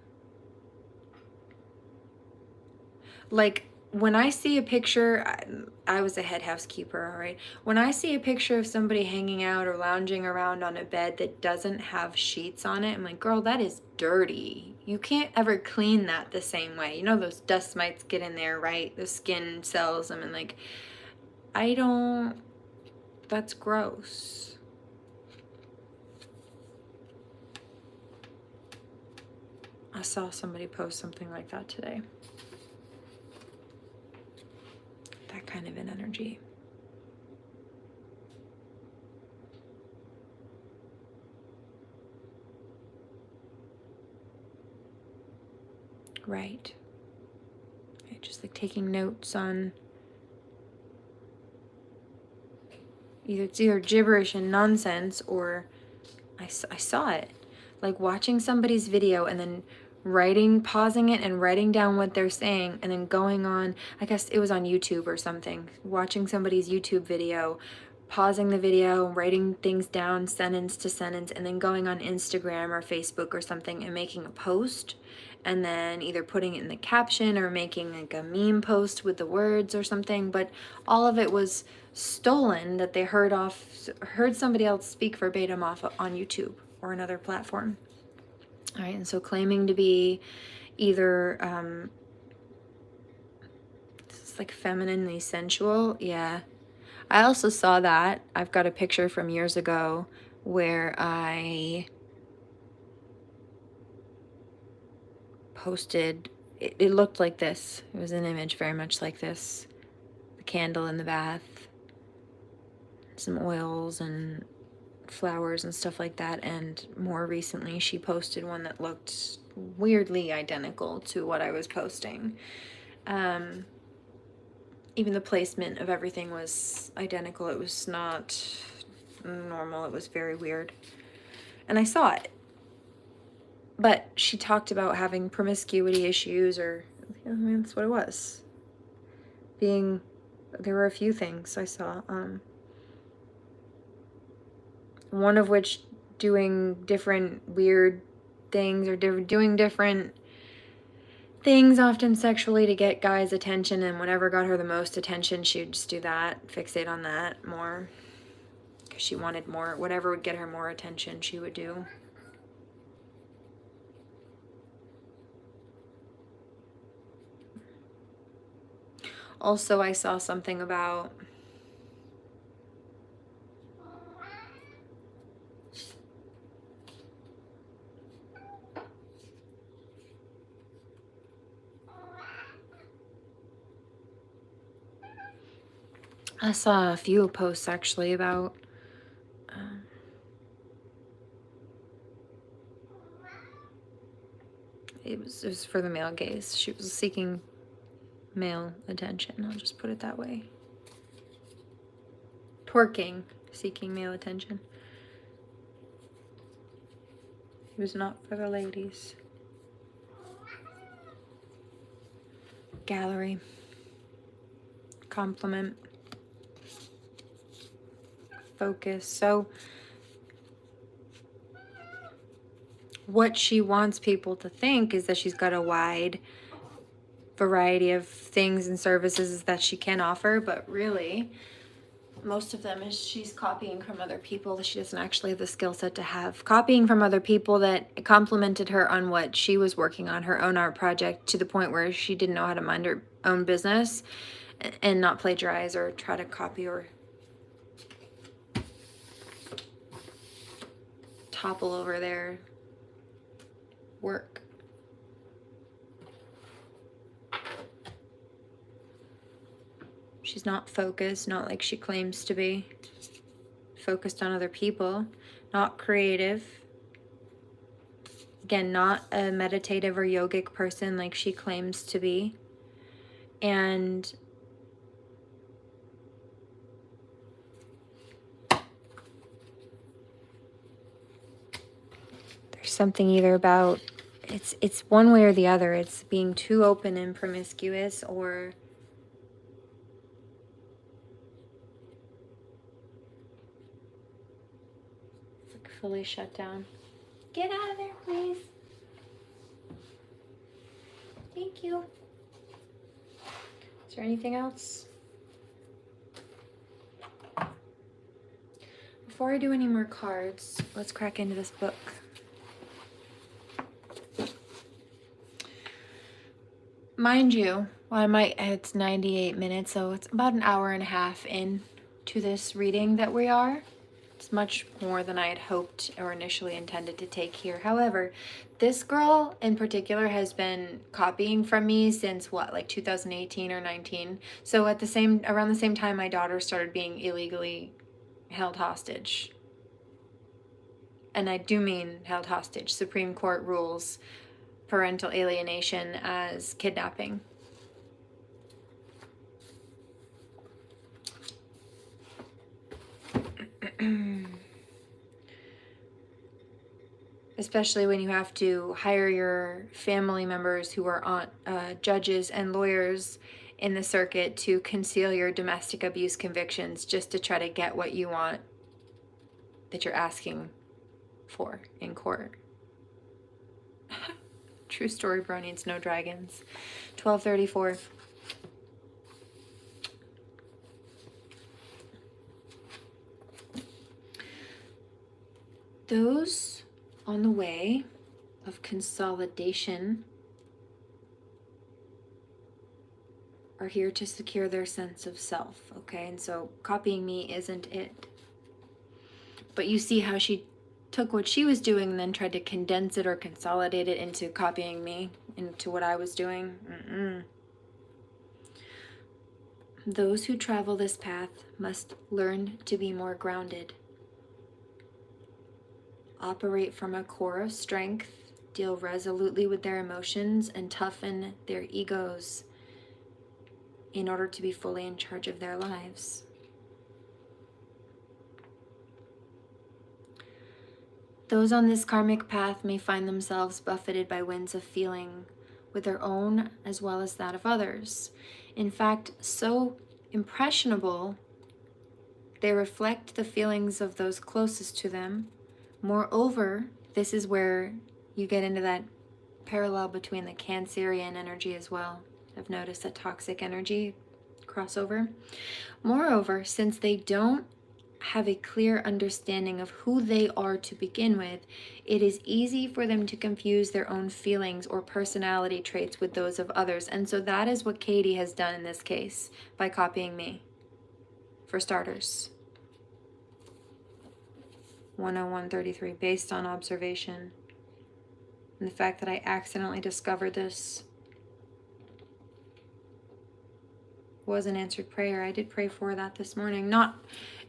Like, when I see a picture, I was a head housekeeper, all right? When I see a picture of somebody hanging out or lounging around on a bed that doesn't have sheets on it, I'm like, girl, that is dirty. You can't ever clean that the same way. You know those dust mites get in there, right? The skin cells, I mean, like, that's gross. I saw somebody post something like that today. That kind of an energy. Right. Just like taking notes on either gibberish and nonsense, or I saw it. Like watching somebody's video and then pausing it and writing down what they're saying, and then going on, I guess it was on YouTube or something, watching somebody's YouTube video, pausing the video, writing things down sentence to sentence, and then going on Instagram or Facebook or something and making a post, and then either putting it in the caption or making like a meme post with the words or something. But all of it was stolen, that they heard somebody else speak verbatim off on YouTube or another platform. All right, and so claiming to be either this is like femininely sensual. Yeah, I also saw that. I've got a picture from years ago where I posted, it looked like this. It was an image very much like this. candle in the bath, some oils and flowers and stuff like that. And more recently she posted one that looked weirdly identical to what I was posting. Even the placement of everything was identical. It was not normal. It was very weird. And I saw it. But she talked about having promiscuity issues, or I mean, that's what it was. There were a few things I saw. One of which doing different weird things, or doing different things often sexually to get guys' attention, and whatever got her the most attention, she would just do that, fixate on that more, because she wanted more. Whatever would get her more attention, she would do. Also, I saw something about I saw a few posts actually about it was for the male gaze. She was seeking male attention. I'll just put it that way. Twerking, seeking male attention. It was not for the ladies. Gallery. Compliment. Focus. So what she wants people to think is that she's got a wide variety of things and services that she can offer, but really most of them is she's copying from other people that she doesn't actually have the skill set to have. Copying from other people that complimented her on what she was working on, her own art project, to the point where she didn't know how to mind her own business and not plagiarize or try to copy or topple over their work. She's not focused, not like she claims to be. Focused on other people, not creative. Again, not a meditative or yogic person like she claims to be. And there's something either about, it's one way or the other. It's being too open and promiscuous, or fully shut down. Get out of there, please. Thank you. Is there anything else? Before I do any more cards, let's crack into this book. Mind you, well, it's 98 minutes, so it's about an hour and a half in to this reading that we are. It's much more than I had hoped or initially intended to take here. However, this girl in particular has been copying from me since what, like 2018 or 19. So around the same time my daughter started being illegally held hostage. And I do mean held hostage. Supreme Court rules parental alienation as kidnapping. Especially when you have to hire your family members who are judges and lawyers in the circuit to conceal your domestic abuse convictions just to try to get what you want that you're asking for in court. True story, bronies, no dragons. 1234. Those on the way of consolidation are here to secure their sense of self, okay? And so copying me isn't it. But you see how she took what she was doing and then tried to condense it or consolidate it into copying me, into what I was doing. Those who travel this path must learn to be more grounded, operate from a core of strength, deal resolutely with their emotions, and toughen their egos in order to be fully in charge of their lives. Those on this karmic path may find themselves buffeted by winds of feeling with their own as well as that of others. In fact, so impressionable, they reflect the feelings of those closest to them. Moreover, this is where you get into that parallel between the Cancerian energy as well. I've noticed that toxic energy crossover. Moreover, since they don't have a clear understanding of who they are to begin with, it is easy for them to confuse their own feelings or personality traits with those of others. And so that is what Katie has done in this case by copying me, for starters. 10133, based on observation. And the fact that I accidentally discovered this was an answered prayer. I did pray for that this morning, not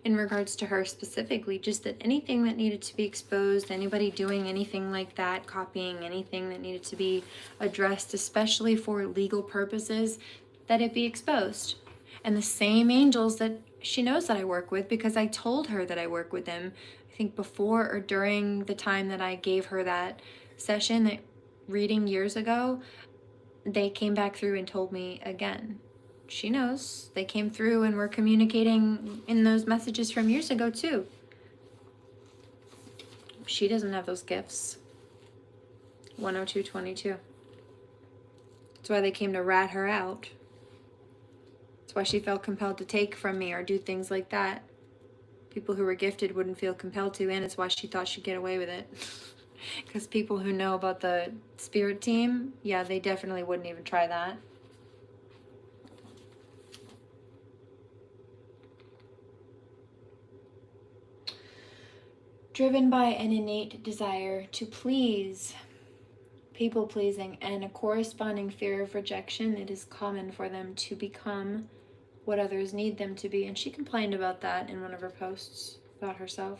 in regards to her specifically, just that anything that needed to be exposed, anybody doing anything like that, copying anything that needed to be addressed, especially for legal purposes, that it be exposed. And the same angels that she knows that I work with, because I told her that I work with them, I think before or during the time that I gave her that session, that reading years ago, they came back through and told me again. She knows. They came through and were communicating in those messages from years ago too. She doesn't have those gifts. 10222. That's why they came to rat her out. That's why she felt compelled to take from me or do things like that. People who were gifted wouldn't feel compelled to, and it's why she thought she'd get away with it. Because people who know about the spirit team, yeah, they definitely wouldn't even try that. Driven by an innate desire to please, people pleasing, and a corresponding fear of rejection, it is common for them to become what others need them to be. And she complained about that in one of her posts about herself.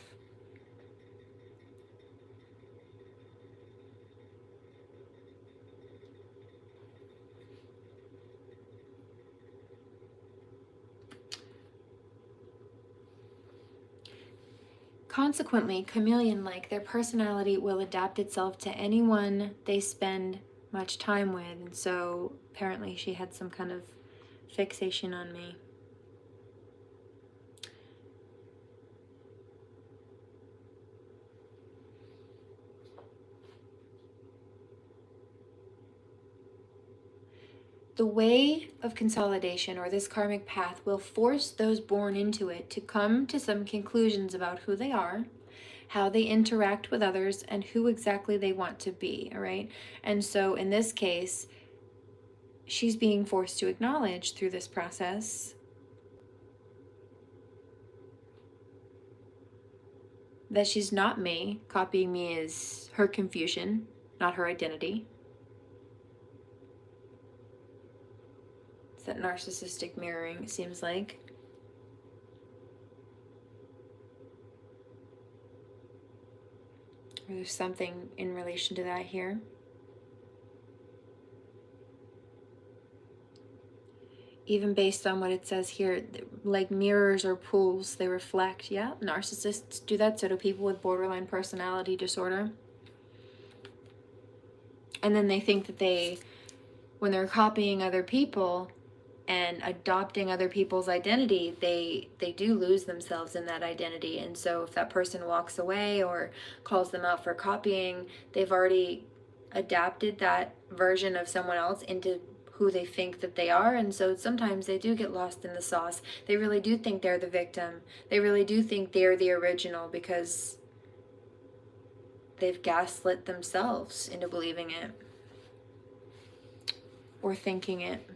Consequently, chameleon-like, their personality will adapt itself to anyone they spend much time with. And so apparently she had some kind of fixation on me. The way of consolidation, or this karmic path, will force those born into it to come to some conclusions about who they are, how they interact with others, and who exactly they want to be, all right? And so in this case, she's being forced to acknowledge through this process that she's not me. Copying me is her confusion, not her identity. It's that narcissistic mirroring, it seems like. Or there's something in relation to that here. Even based on what it says here, like mirrors or pools, they reflect. Yeah, narcissists do that. So do people with borderline personality disorder. And then they think that when they're copying other people and adopting other people's identity, they do lose themselves in that identity. And so if that person walks away or calls them out for copying, they've already adapted that version of someone else into who they think that they are. And so sometimes they do get lost in the sauce. They really do think they're the victim. They really do think they're the original because they've gaslit themselves into believing it or thinking it.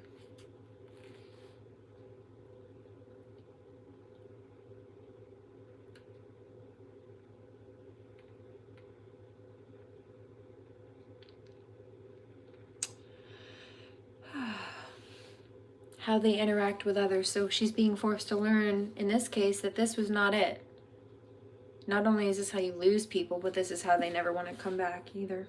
how they interact with others. So she's being forced to learn, in this case, that this was not it. Not only is this how you lose people, but this is how they never want to come back either.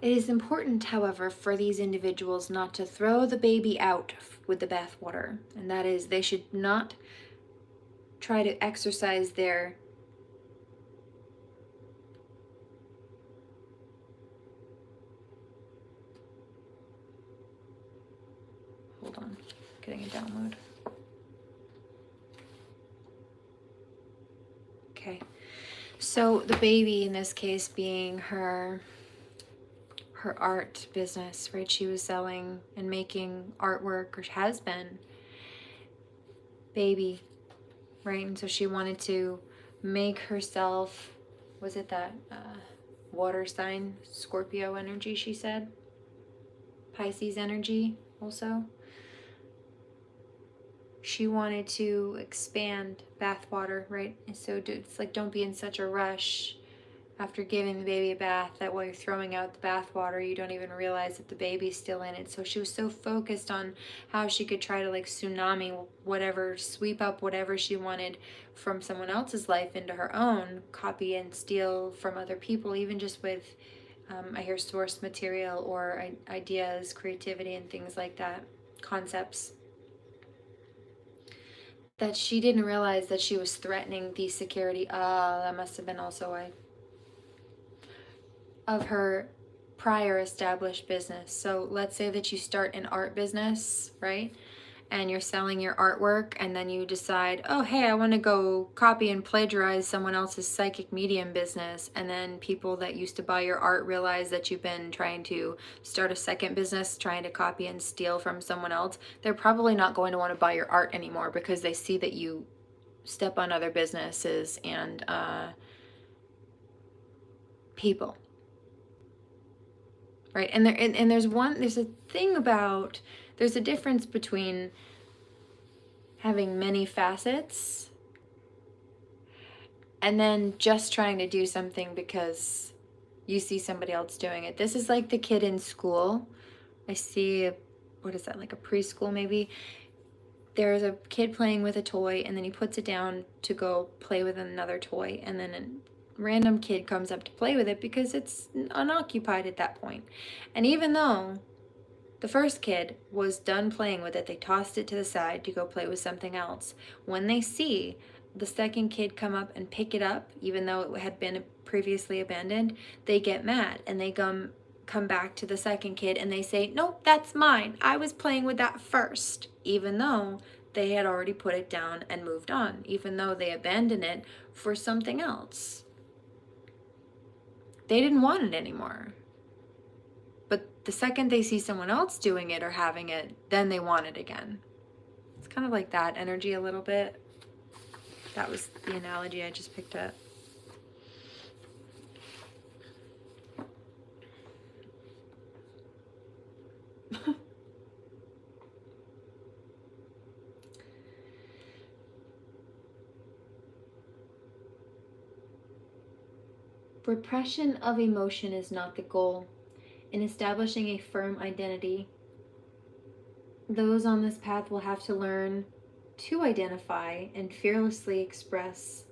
It is important, however, for these individuals not to throw the baby out with the bathwater. And that is, they should not try to exercise their hold on, getting a download. Okay. So the baby in this case being her art business, right? She was selling and making artwork, or has been, baby, right? And so she wanted to make herself, was it that water sign, Scorpio energy, she said? Pisces energy also. She wanted to expand bathwater, right? And so it's like, don't be in such a rush after giving the baby a bath that while you're throwing out the bathwater, you don't even realize that the baby's still in it. So she was so focused on how she could try to like tsunami whatever, sweep up whatever she wanted from someone else's life into her own, copy and steal from other people, even just with, I hear source material or ideas, creativity and things like that, concepts. That she didn't realize that she was threatening the security. That must have been also why. Of her prior established business. So let's say that you start an art business, right? And you're selling your artwork, and then you decide, oh, hey, I want to go copy and plagiarize someone else's psychic medium business. And then people that used to buy your art realize that you've been trying to start a second business, trying to copy and steal from someone else. They're probably not going to want to buy your art anymore because they see that you step on other businesses and people. Right, and there's a thing about, there's a difference between having many facets and then just trying to do something because you see somebody else doing it. This is like the kid in school. I see, what is that, like a preschool maybe? There's a kid playing with a toy, and then he puts it down to go play with another toy, and then random kid comes up to play with it because it's unoccupied at that point. And even though the first kid was done playing with it, they tossed it to the side to go play with something else. When they see the second kid come up and pick it up, even though it had been previously abandoned, they get mad and they come back to the second kid and they say, nope, that's mine. I was playing with that first, even though they had already put it down and moved on, even though they abandoned it for something else. They didn't want it anymore. But the second they see someone else doing it or having it, then they want it again. It's kind of like that energy a little bit. That was the analogy I just picked up. Repression of emotion is not the goal. In establishing a firm identity, those on this path will have to learn to identify and fearlessly express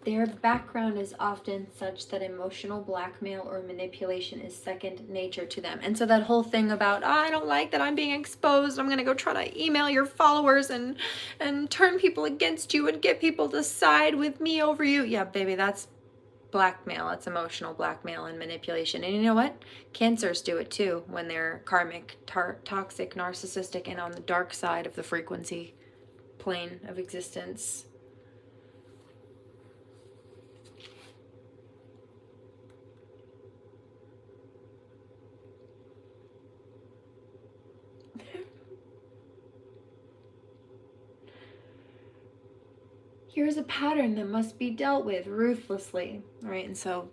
their background is often such that emotional blackmail or manipulation is second nature to them. And so that whole thing about, oh, I don't like that I'm being exposed, I'm going to go try to email your followers and turn people against you and get people to side with me over you. Yeah, baby, that's blackmail. It's emotional blackmail and manipulation. And you know what? Cancers do it too when they're karmic, toxic, narcissistic, and on the dark side of the frequency plane of existence. here's a pattern that must be dealt with ruthlessly, right? And so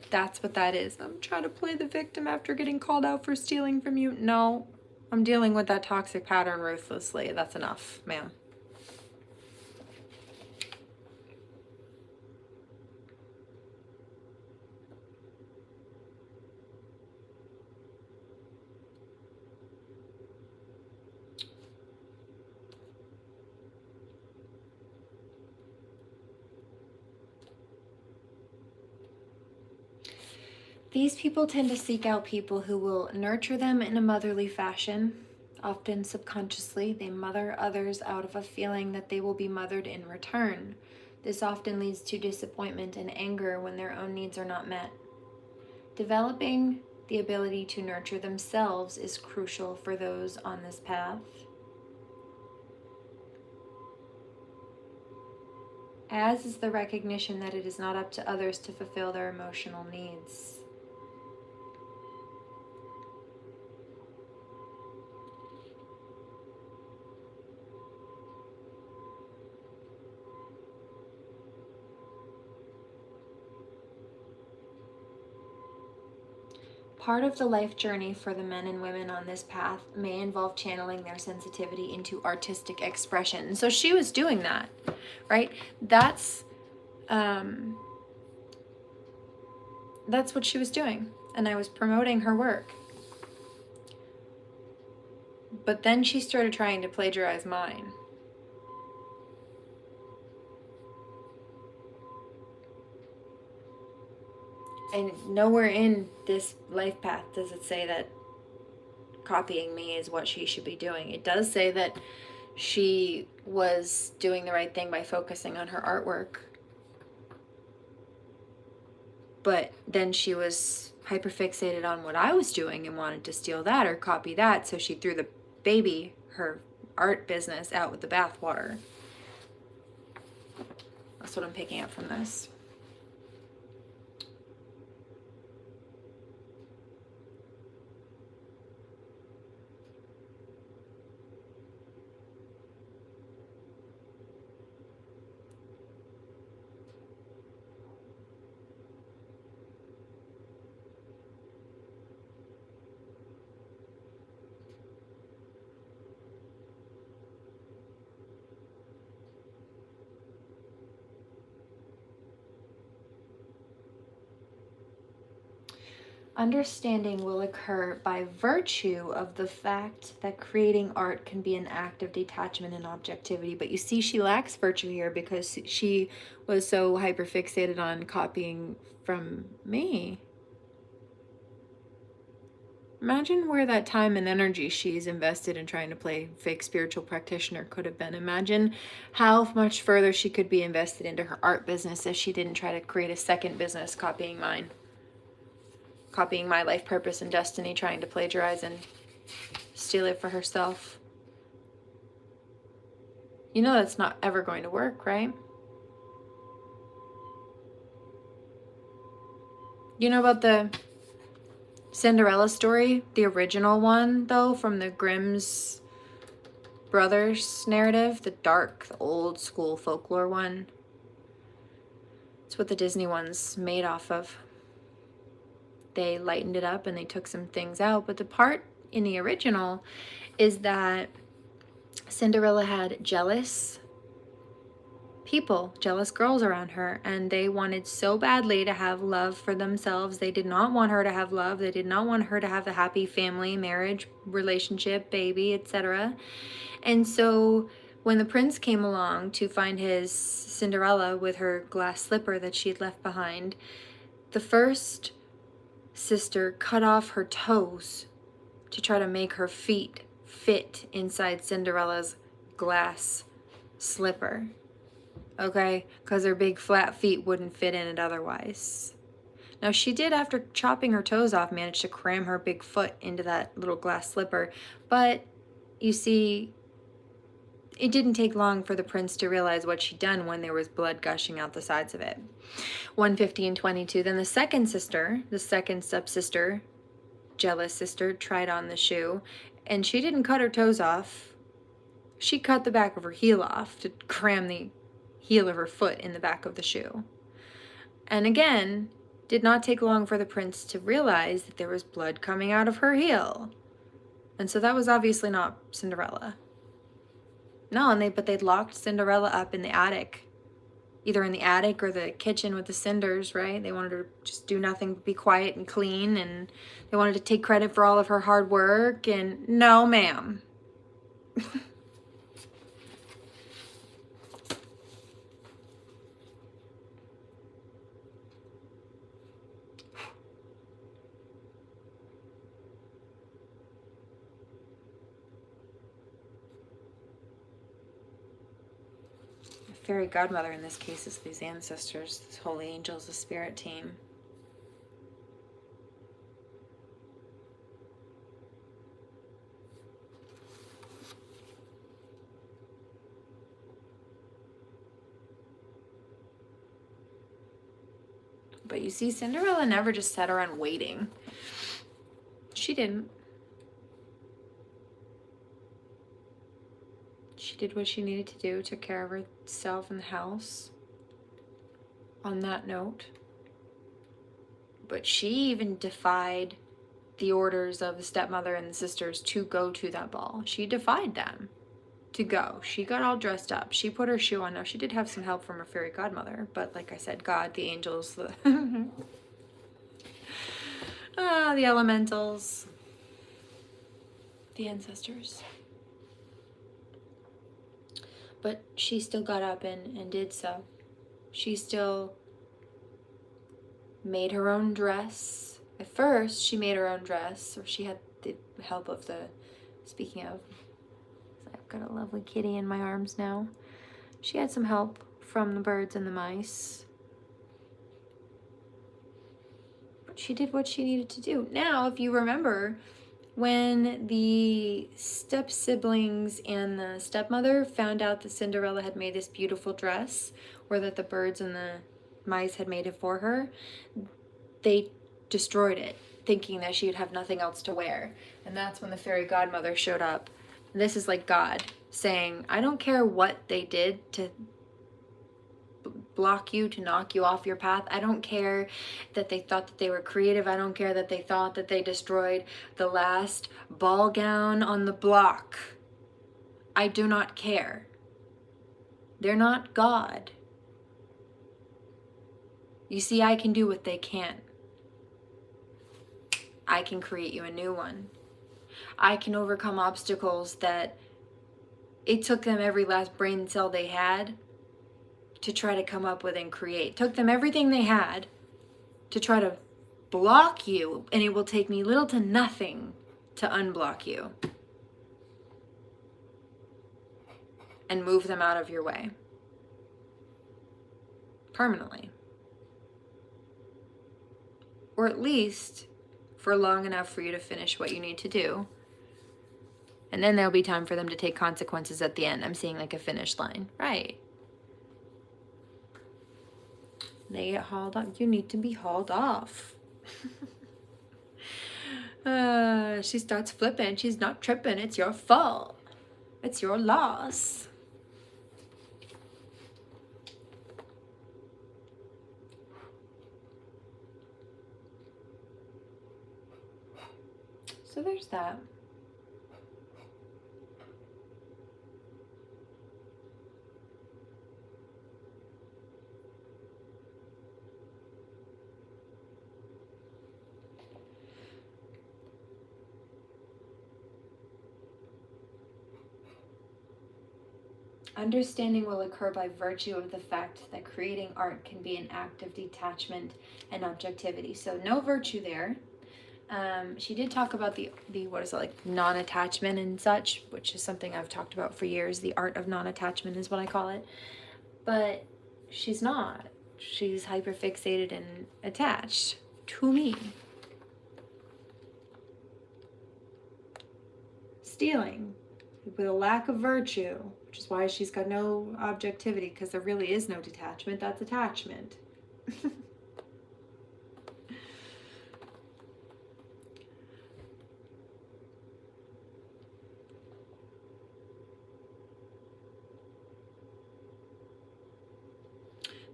that's what that is. I'm trying to play the victim after getting called out for stealing from you. No, I'm dealing with that toxic pattern ruthlessly. That's enough, ma'am. These people tend to seek out people who will nurture them in a motherly fashion. Often subconsciously, they mother others out of a feeling that they will be mothered in return. This often leads to disappointment and anger when their own needs are not met. Developing the ability to nurture themselves is crucial for those on this path. As is the recognition that it is not up to others to fulfill their emotional needs. Part of the life journey for the men and women on this path may involve channeling their sensitivity into artistic expression. And so she was doing that, right? That's what she was doing. And I was promoting her work. But then she started trying to plagiarize mine. And nowhere in this life path does it say that copying me is what she should be doing. It does say that she was doing the right thing by focusing on her artwork. But then she was hyperfixated on what I was doing and wanted to steal that or copy that, so she threw the baby, her art business, out with the bathwater. That's what I'm picking up from this. Understanding will occur by virtue of the fact that creating art can be an act of detachment and objectivity. But you see, she lacks virtue here because she was so hyperfixated on copying from me. Imagine where that time and energy she's invested in trying to play fake spiritual practitioner could have been. Imagine how much further she could be invested into her art business if she didn't try to create a second business copying mine. Copying my life purpose and destiny, trying to plagiarize and steal it for herself. You know that's not ever going to work, right? You know about the Cinderella story? The original one, though, from the Grimm's Brothers narrative? The dark, the old school folklore one. It's what the Disney one's made off of. They lightened it up and they took some things out. But the part in the original is that Cinderella had jealous people, jealous girls around her, and they wanted so badly to have love for themselves. They did not want her to have love. They did not want her to have a happy family, marriage, relationship, baby, etc. And so when the prince came along to find his Cinderella with her glass slipper that she had left behind, the first sister cut off her toes to try to make her feet fit inside Cinderella's glass slipper. Okay? Because her big flat feet wouldn't fit in it otherwise. Now she did, after chopping her toes off, manage to cram her big foot into that little glass slipper. But you see, it didn't take long for the prince to realize what she'd done when there was blood gushing out the sides of it. 150 and 22. Then the second sister, the second stepsister, jealous sister, tried on the shoe, and she didn't cut her toes off. She cut the back of her heel off to cram the heel of her foot in the back of the shoe. And again, did not take long for the prince to realize that there was blood coming out of her heel. And so that was obviously not Cinderella. No, but they'd locked Cinderella up in the attic. Either in the attic or the kitchen with the cinders, right? They wanted her to just do nothing but be quiet and clean, and they wanted to take credit for all of her hard work, and no, ma'am. Fairy godmother in this case is these ancestors, these holy angels, the spirit team. But you see, Cinderella never just sat around waiting. She didn't. She did what she needed to do, took care of herself and the house. On that note. But she even defied the orders of the stepmother and the sisters to go to that ball. She defied them to go. She got all dressed up. She put her shoe on. Now, she did have some help from her fairy godmother, but like I said, God, the angels, the the elementals, the ancestors. But she still got up and did so. She still made her own dress. At first, she made her own dress, or she had the help of the, speaking of, I've got a lovely kitty in my arms now. She had some help from the birds and the mice. But she did what she needed to do. Now, if you remember, when the step-siblings and the stepmother found out that Cinderella had made this beautiful dress, or that the birds and the mice had made it for her, they destroyed it, thinking that she would have nothing else to wear. And that's when the fairy godmother showed up. And this is like God saying, I don't care what they did to block you, to knock you off your path. I don't care that they thought that they were creative. I don't care that they thought that they destroyed the last ball gown on the block. I do not care. They're not God. You see, I can do what they can't. I can create you a new one. I can overcome obstacles that it took them every last brain cell they had to try to come up with and create. Took them everything they had to try to block you, and it will take me little to nothing to unblock you and move them out of your way permanently, or at least for long enough for you to finish what you need to do. And then there'll be time for them to take consequences at the end. I'm seeing like a finish line, right? They get hauled off. You need to be hauled off. She starts flipping. She's not tripping. It's your fault. It's your loss. So there's that. Understanding will occur by virtue of the fact that creating art can be an act of detachment and objectivity. So no virtue there. She did talk about the what is it, like non-attachment and such, which is something I've talked about for years. The art of non-attachment is what I call it. But she's not. She's hyperfixated and attached to me. Stealing with a lack of virtue, which is why she's got no objectivity, because there really is no detachment. That's attachment.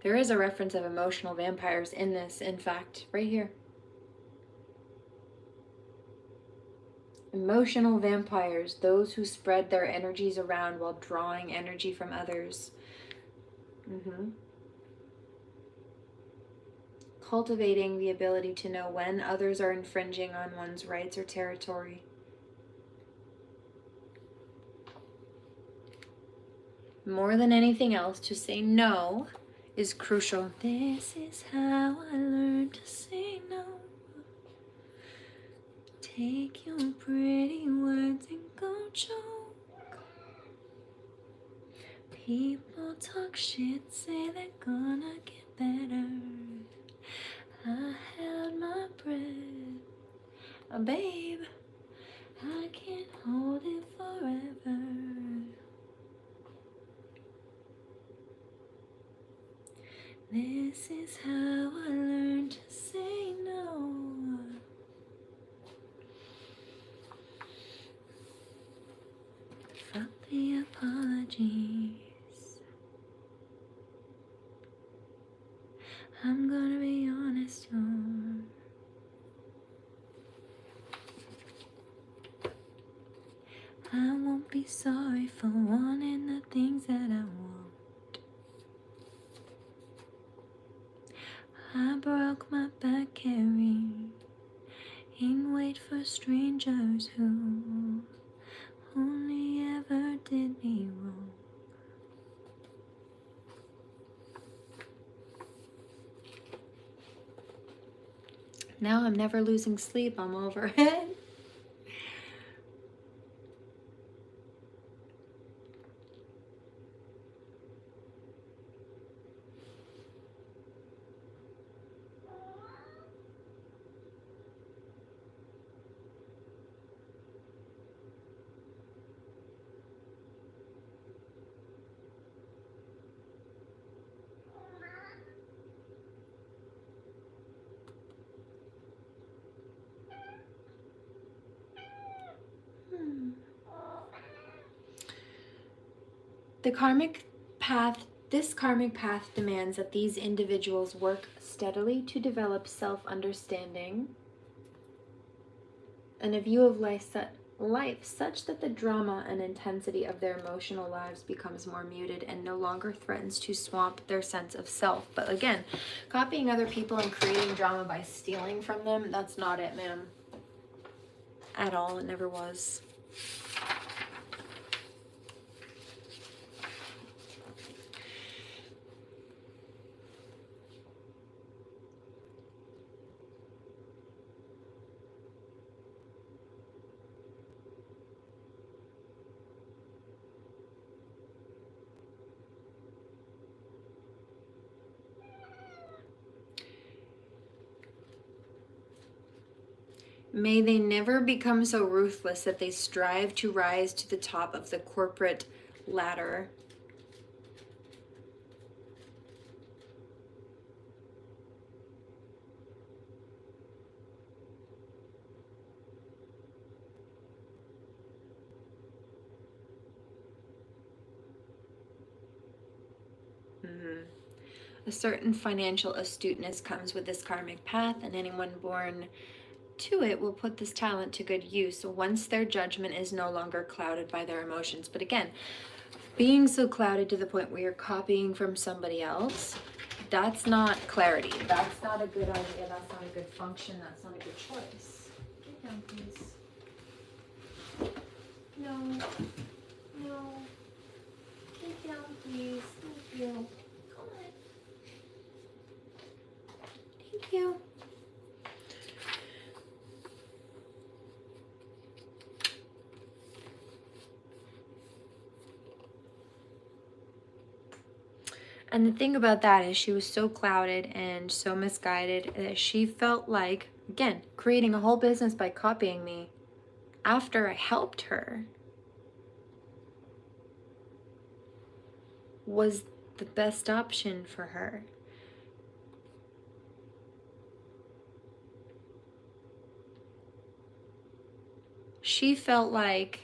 There is a reference of emotional vampires in this, in fact, right here. Emotional vampires, those who spread their energies around while drawing energy from others. Cultivating the ability to know when others are infringing on one's rights or territory. More than anything else, to say no is crucial. This is how I learned to say no. Take your pretty words and go choke. People talk shit, say they're gonna get better. I held my breath. Babe, I can't hold it forever. This is how I learned to say no. Fuck the apologies. I'm gonna be honest, y'all. I won't be sorry for wanting the things that I want. I broke my back carrying in wait for strangers who only ever did me wrong. Now I'm never losing sleep, I'm over it. The karmic path, this karmic path demands that these individuals work steadily to develop self-understanding and a view of life such that the drama and intensity of their emotional lives becomes more muted and no longer threatens to swamp their sense of self. But again, copying other people and creating drama by stealing from them, that's not it, ma'am. At all, it never was. May they never become so ruthless that they strive to rise to the top of the corporate ladder. A certain financial astuteness comes with this karmic path, and anyone born to it will put this talent to good use once their judgment is no longer clouded by their emotions. But again, being so clouded to the point where you're copying from somebody else, that's not clarity. That's not a good idea. That's not a good function. That's not a good choice. Get down, please. No. No. Get down, please. Thank you. Come on. Thank you. And the thing about that is she was so clouded and so misguided that she felt like, again, creating a whole business by copying me after I helped her was the best option for her. She felt like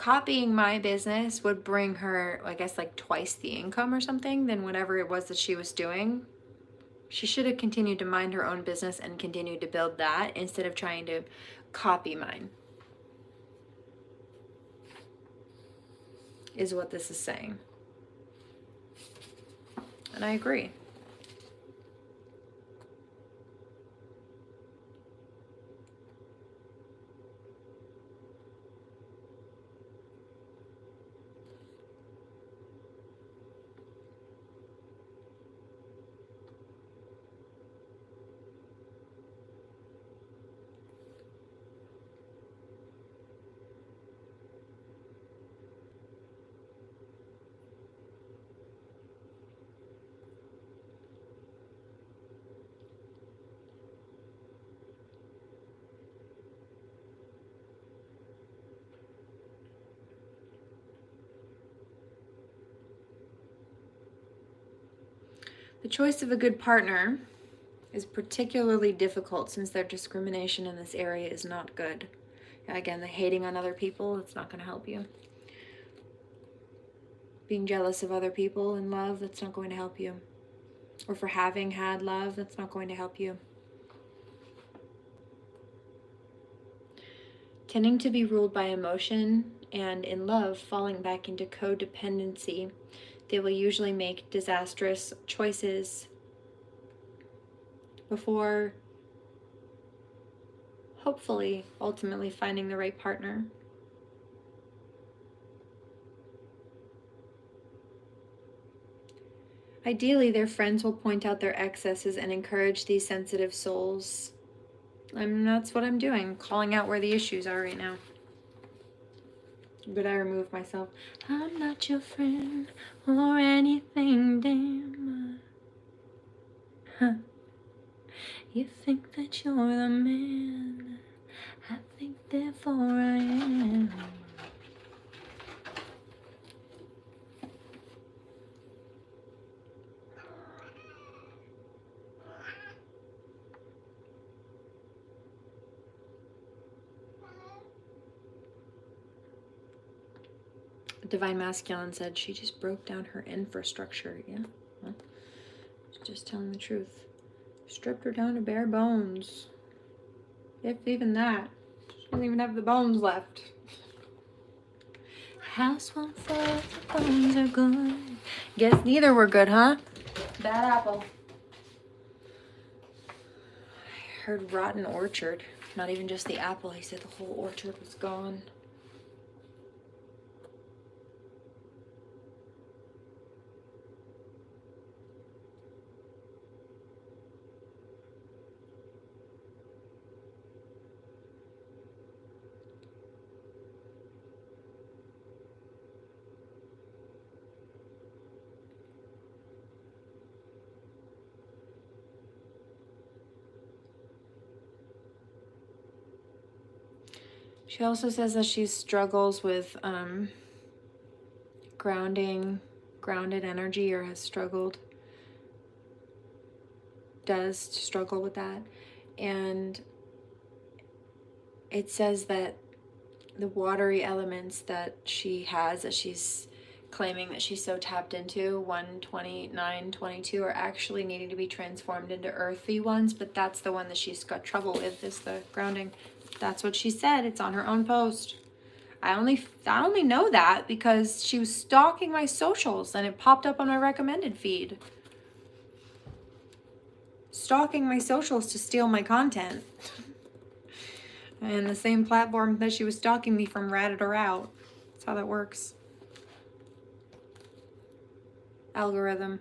copying my business would bring her, I guess, like twice the income or something than whatever it was that she was doing. She should have continued to mind her own business and continued to build that instead of trying to copy mine, is what this is saying. And I agree. The choice of a good partner is particularly difficult since their discrimination in this area is not good. Again, the hating on other people, it's not going to help you. Being jealous of other people in love, that's not going to help you. Or for having had love, that's not going to help you. Tending to be ruled by emotion and in love, falling back into codependency, they will usually make disastrous choices before hopefully ultimately finding the right partner. Ideally, their friends will point out their excesses and encourage these sensitive souls. And that's what I'm doing, calling out where the issues are right now. But I remove myself. I'm not your friend or anything, damn. Huh. You think that you're the man. I think therefore I am. Divine Masculine said she just broke down her infrastructure. Yeah, well, she's just telling the truth. Stripped her down to bare bones. If even that. She doesn't even have the bones left. House won't fall if the bones are good. Guess neither were good, huh? Bad apple. I heard rotten orchard. Not even just the apple. He said the whole orchard was gone. She also says that she struggles with grounded energy, or has struggled, does struggle with that. And it says that the watery elements that she has, that she's claiming that she's so tapped into, 129, 22, are actually needing to be transformed into earthy ones, but that's the one that she's got trouble with, is the grounding. That's what she said. It's on her own post. I only know that because she was stalking my socials and it popped up on my recommended feed. Stalking my socials to steal my content. And the same platform that she was stalking me from ratted her out. That's how that works. Algorithm.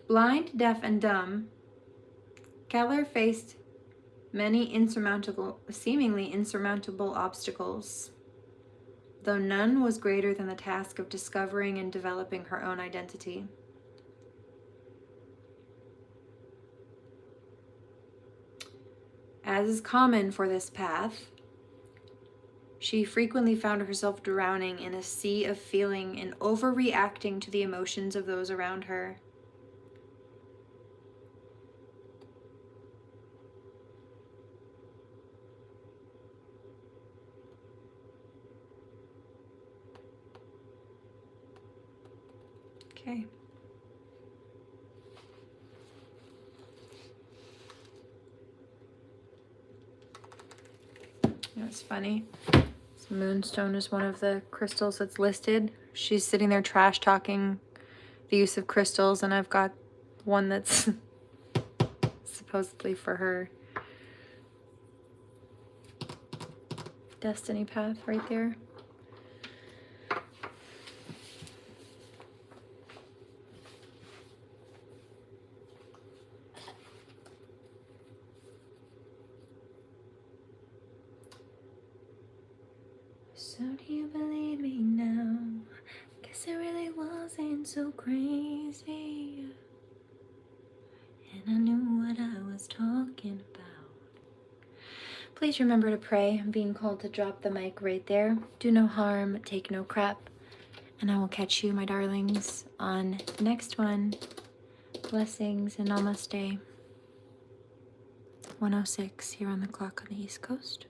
Blind, deaf, and dumb, Keller faced many seemingly insurmountable obstacles, though none was greater than the task of discovering and developing her own identity. As is common for this path, she frequently found herself drowning in a sea of feeling and overreacting to the emotions of those around her. Okay. That's funny. This moonstone is one of the crystals that's listed. She's sitting there trash talking the use of crystals, and I've got one that's supposedly for her destiny path right there. So do you believe me now? Guess it really wasn't so crazy. And I knew what I was talking about. Please remember to pray. I'm being called to drop the mic right there. Do no harm, take no crap. And I will catch you, my darlings, on the next one. Blessings and namaste. 1:06 here on the clock on the East Coast.